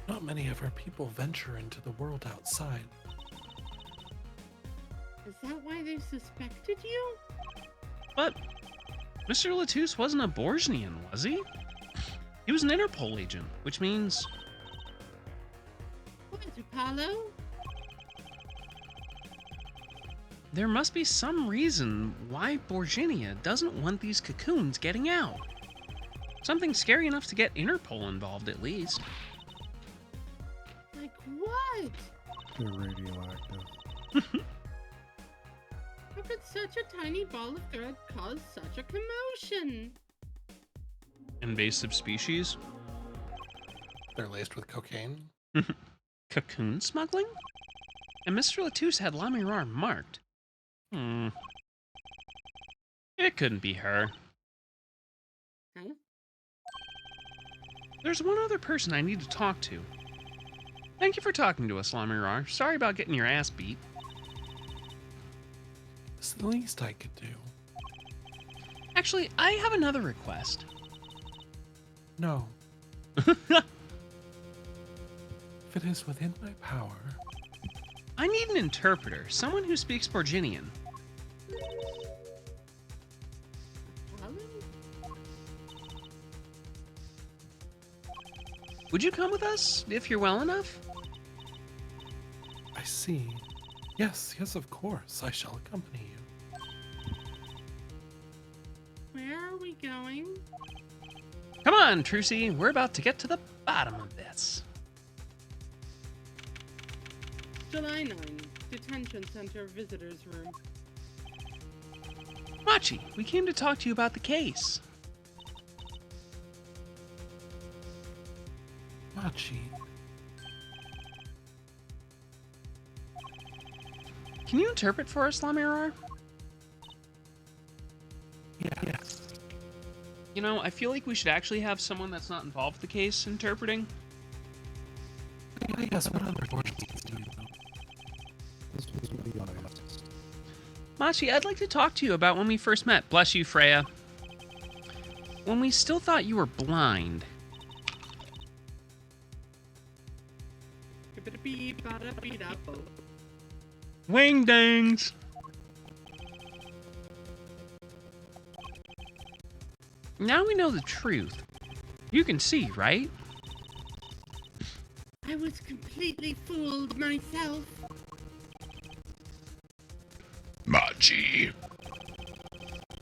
Not many of our people venture into the world outside. Is that why they suspected you? But Mr. Latouche wasn't a Borgian, was he? He was an Interpol agent, which means... What, Apollo? there must be some reason why Borginia doesn't want these cocoons getting out. Something scary enough to get Interpol involved, at least. Like what? They're radioactive. How could such a tiny ball of thread cause such a commotion? Invasive species? They're laced with cocaine. Cocoon smuggling? And Mr. Latouche had La Mirar marked. It couldn't be her. Huh? There's one other person I need to talk to. Thank you for talking to us, Lamirar. Sorry about getting your ass beat. It's the least I could do. Actually, I have another request. No. If it is within my power, I need an interpreter, someone who speaks Borginian. Would you come with us, if you're well enough? I see. Yes, of course. I shall accompany you. Where are we going? Come on, Trucy. We're about to get to the bottom of this. July 9, Detention Center Visitors Room. Machi, we came to talk to you about the case. Machi. Can you interpret for us, Lamirar? Yes. You know, I feel like we should actually have someone that's not involved with the case interpreting. Yes, what other Borgians do you know? This was really honest. Machi, I'd like to talk to you about when we first met. Bless you, Freya. When we still thought you were blind. Wing dings! Now we know the truth. You can see, right? I was completely fooled myself. Machi.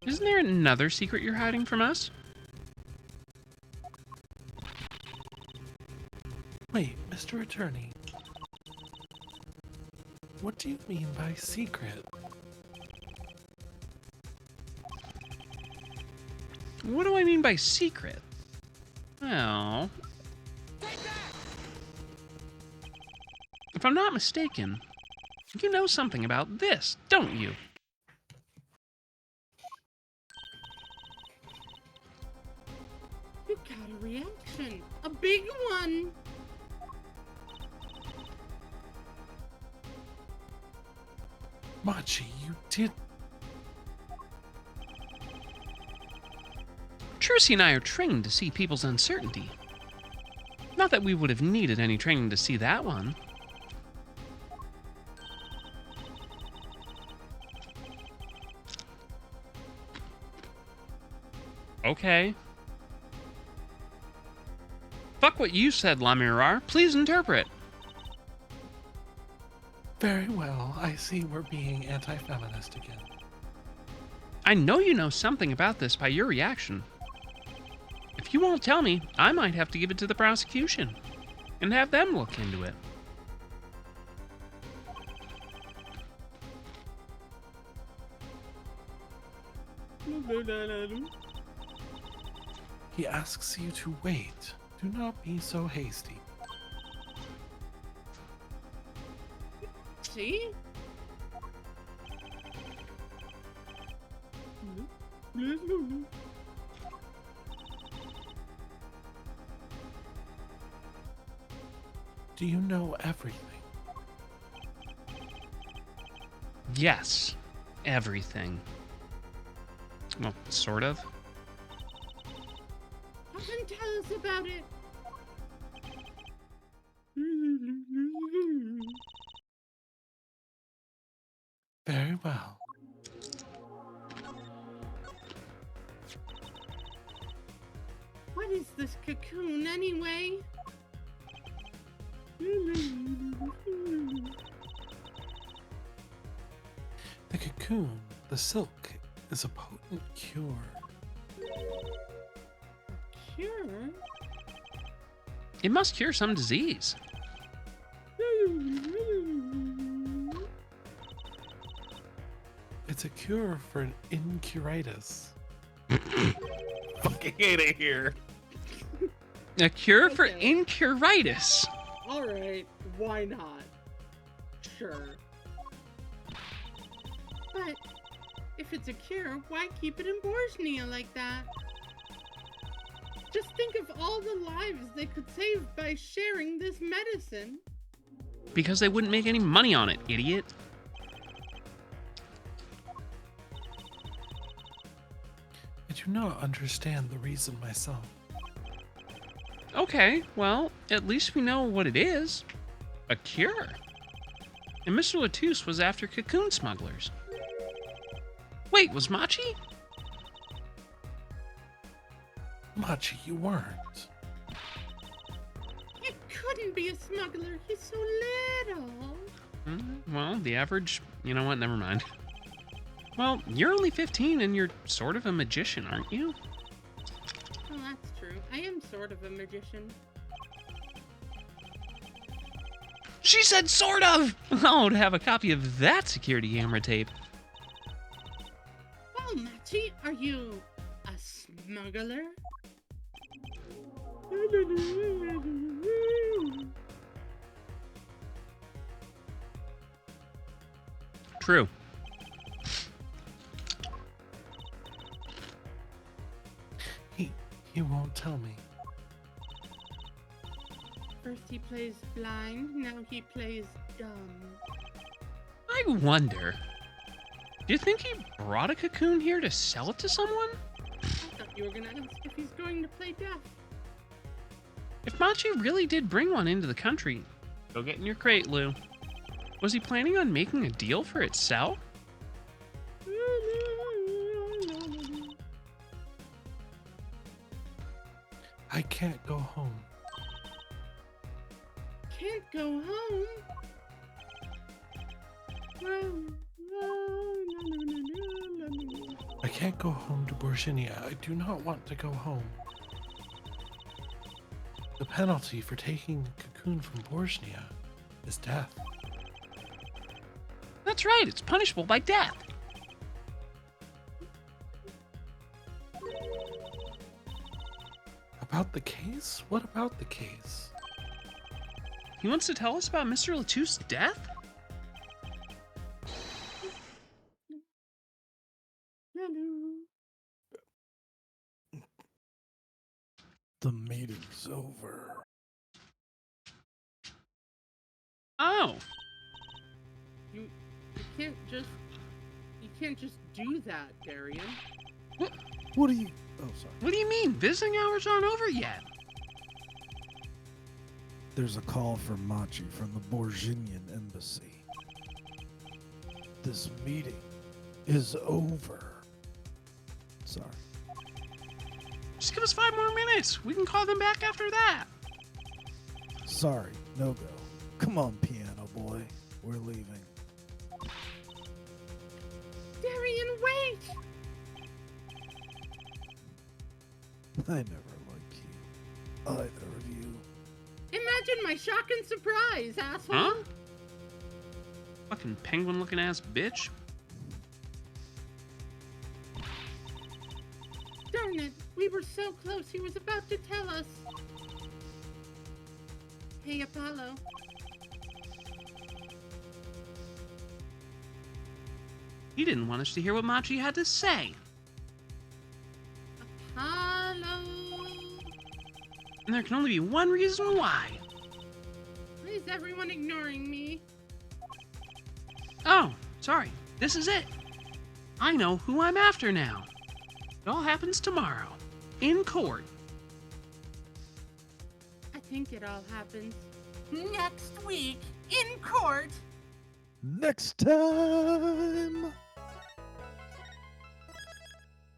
Isn't there another secret you're hiding from us? Wait, Mr. Attorney. What do you mean by secret? What do I mean by secret? Well... if I'm not mistaken, you know something about this, don't you? You got a reaction. A big one. Machi, you did. Trucy and I are trained to see people's uncertainty. Not that we would have needed any training to see that one. Okay. Fuck what you said, Lamirar. Please interpret. Very well. I see we're being anti-feminist again. I know you know something about this by your reaction. If you won't tell me, I might have to give it to the prosecution and have them look into it. He asks you to wait. Do not be so hasty. See? Do you know everything? Yes, everything. Well, sort of. Come and tell us about it. Very well. What is this cocoon anyway? The cocoon, the silk, is a potent cure. Cure? It must cure some disease. It's a cure for an incuritis. Fucking hate it here. A cure for Okay. incuritis. Alright, why not? Sure. But, if it's a cure, why keep it in Borznia like that? Just think of all the lives they could save by sharing this medicine. Because they wouldn't make any money on it, idiot. I do not understand the reason myself. Okay, well, at least we know what it is. A cure. And Mr. Latouche was after cocoon smugglers. Wait, was Machi? Machi, you weren't. It couldn't be a smuggler. He's so little. Well, the average... You know what? Never mind. Well, you're only 15 and you're sort of a magician, aren't you? Well, that's true. I am sort of a magician. She said sort of! Oh, to have a copy of that security camera tape. Well, Machi, are you a smuggler? True. He won't tell me. First he plays blind, now he plays dumb. I wonder... Do you think he brought a cocoon here to sell it to someone? I thought you were gonna ask if he's going to play deaf. If Machi really did bring one into the country, go get in your crate, Lou. Was he planning on making a deal for its sale? I can't go home. Can't go home. I can't go home to Borginia. I do not want to go home. The penalty for taking the cocoon from Borginia is death. That's right, it's punishable by death. About the case? What about the case? He wants to tell us about Mr. Latouche's death? The meeting's over. Oh, You can't just do that, Darian. What do you... Oh, sorry. what do you mean? Visiting hours aren't over yet. There's a call for Machi from the Borginian embassy. This meeting is over. Sorry. Just give us 5 more minutes. We can call them back after that. Sorry, no go. Come on, piano boy. We're leaving. Darian, wait! I never liked you. Either of you. Imagine my shock and surprise, asshole! Huh? Fucking penguin-looking ass bitch. Darn it, we were so close, he was about to tell us. Hey, Apollo. He didn't want us to hear what Machi had to say. Apollo! And there can only be one reason why. Why is everyone ignoring me? Oh, sorry. This is it. I know who I'm after now. It all happens tomorrow. In court. I think it all happens. Next week, in court. Next time!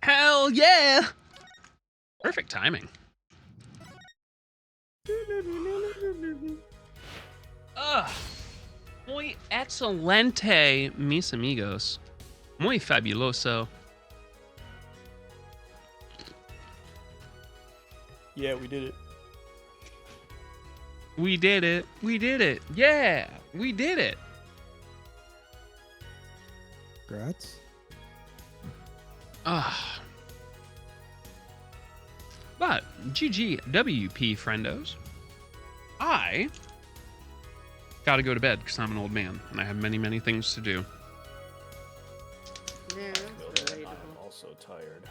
Hell yeah! Perfect timing. Ugh. Muy excelente, mis amigos. Muy fabuloso. Yeah, we did it. We did it. We did it. Yeah, we did it. Congrats. But, GGWP, friendos. I gotta go to bed because I'm an old man and I have many, many things to do. Yeah, that's relatable. I'm also tired.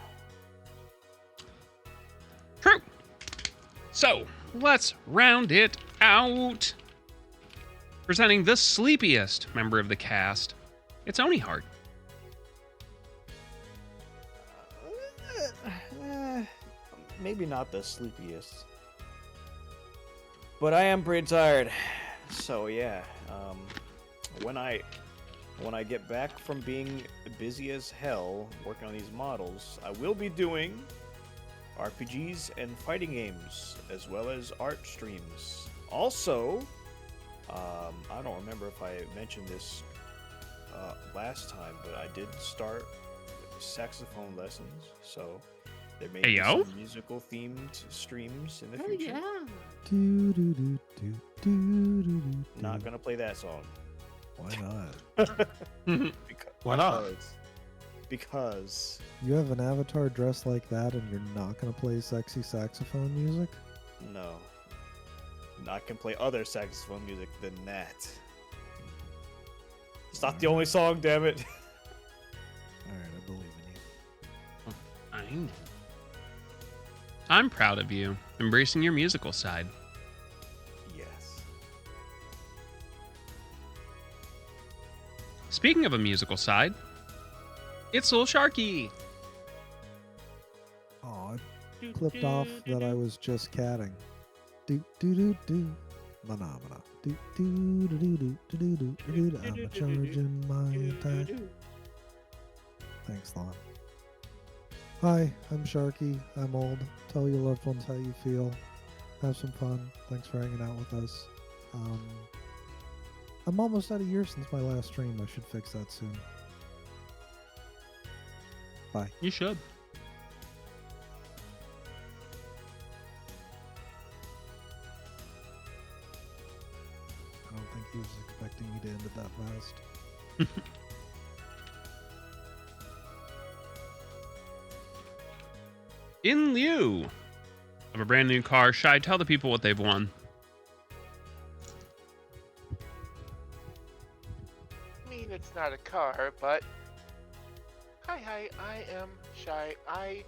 True. So, let's round it out. Presenting the sleepiest member of the cast, it's Oni Heart. Maybe not the sleepiest, but I am pretty tired. So yeah, when I get back from being busy as hell working on these models, I will be doing RPGs and fighting games as well as art streams. Also, I don't remember if I mentioned this last time, but I did start saxophone lessons, so there may be some musical themed streams in the future. Yeah. Not gonna play that song. Why not? Why not? Because You have an avatar dressed like that and you're not going to play sexy saxophone music? no, I can play other saxophone music than that. It's not the only song, damn it. Alright, I believe in you. I know. I'm proud of you, embracing your musical side. Yes. Speaking of a musical side, it's Lil Sharky. Aw, I clipped off that I was just catting. Do do do do. Phenomena. Do do do do do do do do do. I'm a charging my attack. Thanks, Lon. Hi, I'm Sharky. I'm old. Tell your loved ones how you feel. Have some fun. Thanks for hanging out with us. I'm almost at a year since my last stream. I should fix that soon. Bye. You should. I don't think he was expecting me to end it that fast. In lieu of a brand new car, Shy, tell the people what they've won. I mean, it's not a car, but... Hi, I am Shy. I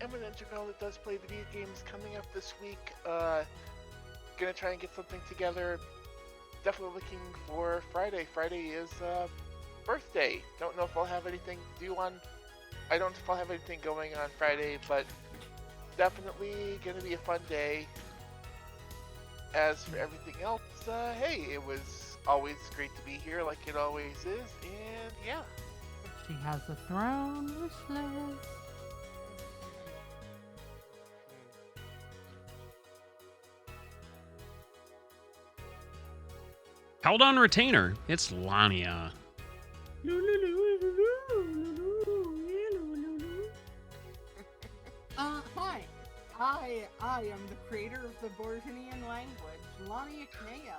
am an interval that does play video games. Coming up this week, gonna try and get something together. Definitely looking for Friday. Friday is birthday. Don't know if I'll have anything to do on... I don't know if I'll have anything going on Friday, but definitely gonna be a fun day. As for everything else, hey, it was always great to be here, like it always is, and yeah. She has a throne wish list. Held on retainer, it's Lania. Hi. I am the creator of the Borgian language, Lani Aknea.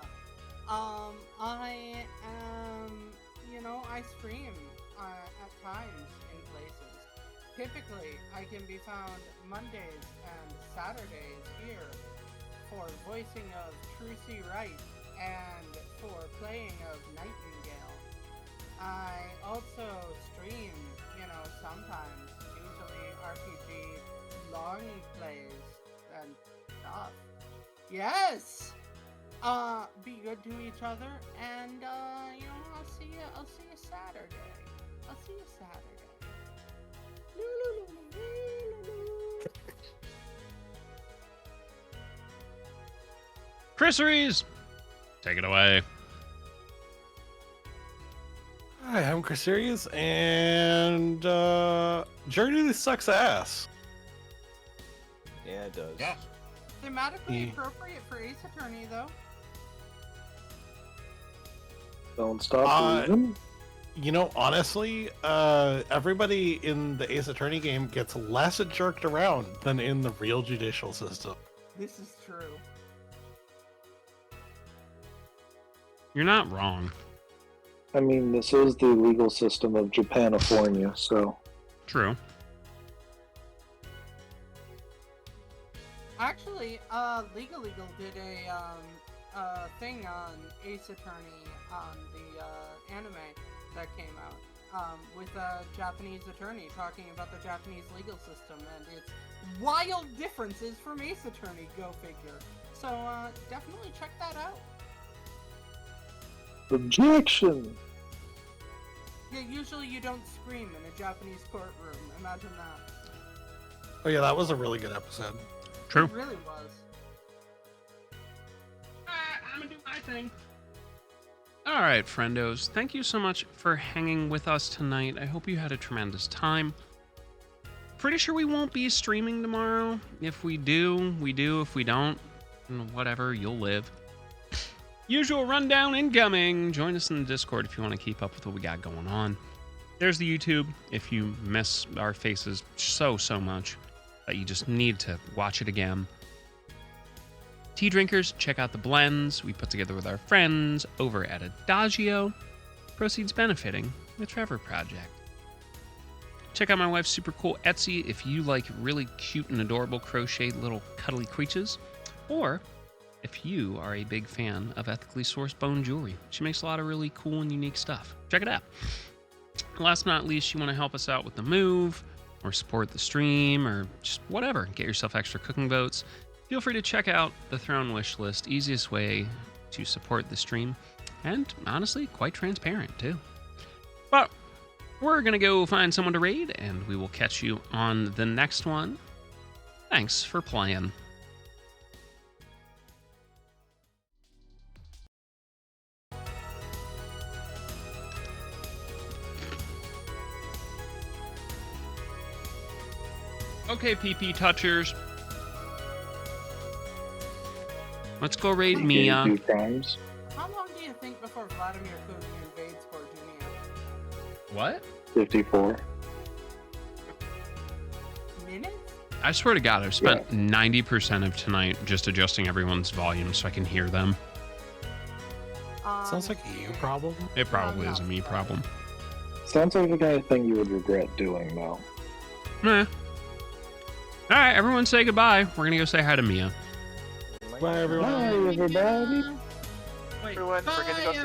I am, I stream at times in places. Typically, I can be found Mondays and Saturdays here for voicing of Trucy Wright and for playing of Nightingale. I also stream, sometimes, usually RPG long plays and stuff. Yes! Be good to each other, and, I'll see you Saturday. I'll see you Saturday. Chrisseries, take it away. Hi, I'm Chris Sirius, and Journey sucks ass. Yeah, it does. Yeah. Thematically appropriate for Ace Attorney, though. Don't stop breathing. Honestly, everybody in the Ace Attorney game gets less jerked around than in the real judicial system. This is true. You're not wrong. I mean, this is the legal system of Japanifornia, so... True. Actually, Legal did a thing on Ace Attorney on the anime that came out with a Japanese attorney talking about the Japanese legal system and its wild differences from Ace Attorney, go figure. So definitely check that out. Objection! Yeah, usually you don't scream in a Japanese courtroom. Imagine that. Oh yeah, that was a really good episode. True. It really was. I'm gonna do my thing. All right, friendos. Thank you so much for hanging with us tonight. I hope you had a tremendous time. Pretty sure we won't be streaming tomorrow. If we do, we do. If we don't, whatever, you'll live. Usual rundown incoming. Join us in the Discord if you want to keep up with what we got going on. There's the YouTube if you miss our faces so much that you just need to watch it again. Tea drinkers, check out the blends we put together with our friends over at Adagio. Proceeds benefiting the Trevor Project. Check out my wife's super cool Etsy if you like really cute and adorable crocheted little cuddly creatures, or if you are a big fan of ethically sourced bone jewelry. She makes a lot of really cool and unique stuff. Check it out. Last but not least, you want to help us out with the move, or support the stream, or just whatever. Get yourself extra cooking votes. Feel free to check out the Throne wish list. Easiest way to support the stream, and honestly, quite transparent too. But we're gonna go find someone to raid, and we will catch you on the next one. Thanks for playing. Okay, PP touchers. Let's go raid Mia. Do crimes. How long do you think before Vladimir Putin invades Gordunia? What? 54. Minutes? I swear to God, I've spent 90% of tonight just adjusting everyone's volume so I can hear them. Sounds like a you problem. It probably is a me problem. Sounds like the kind of thing you would regret doing, though. All right, everyone say goodbye. We're gonna go say hi to Mia. Bye everyone. Bye, everybody. Everyone, we're gonna go say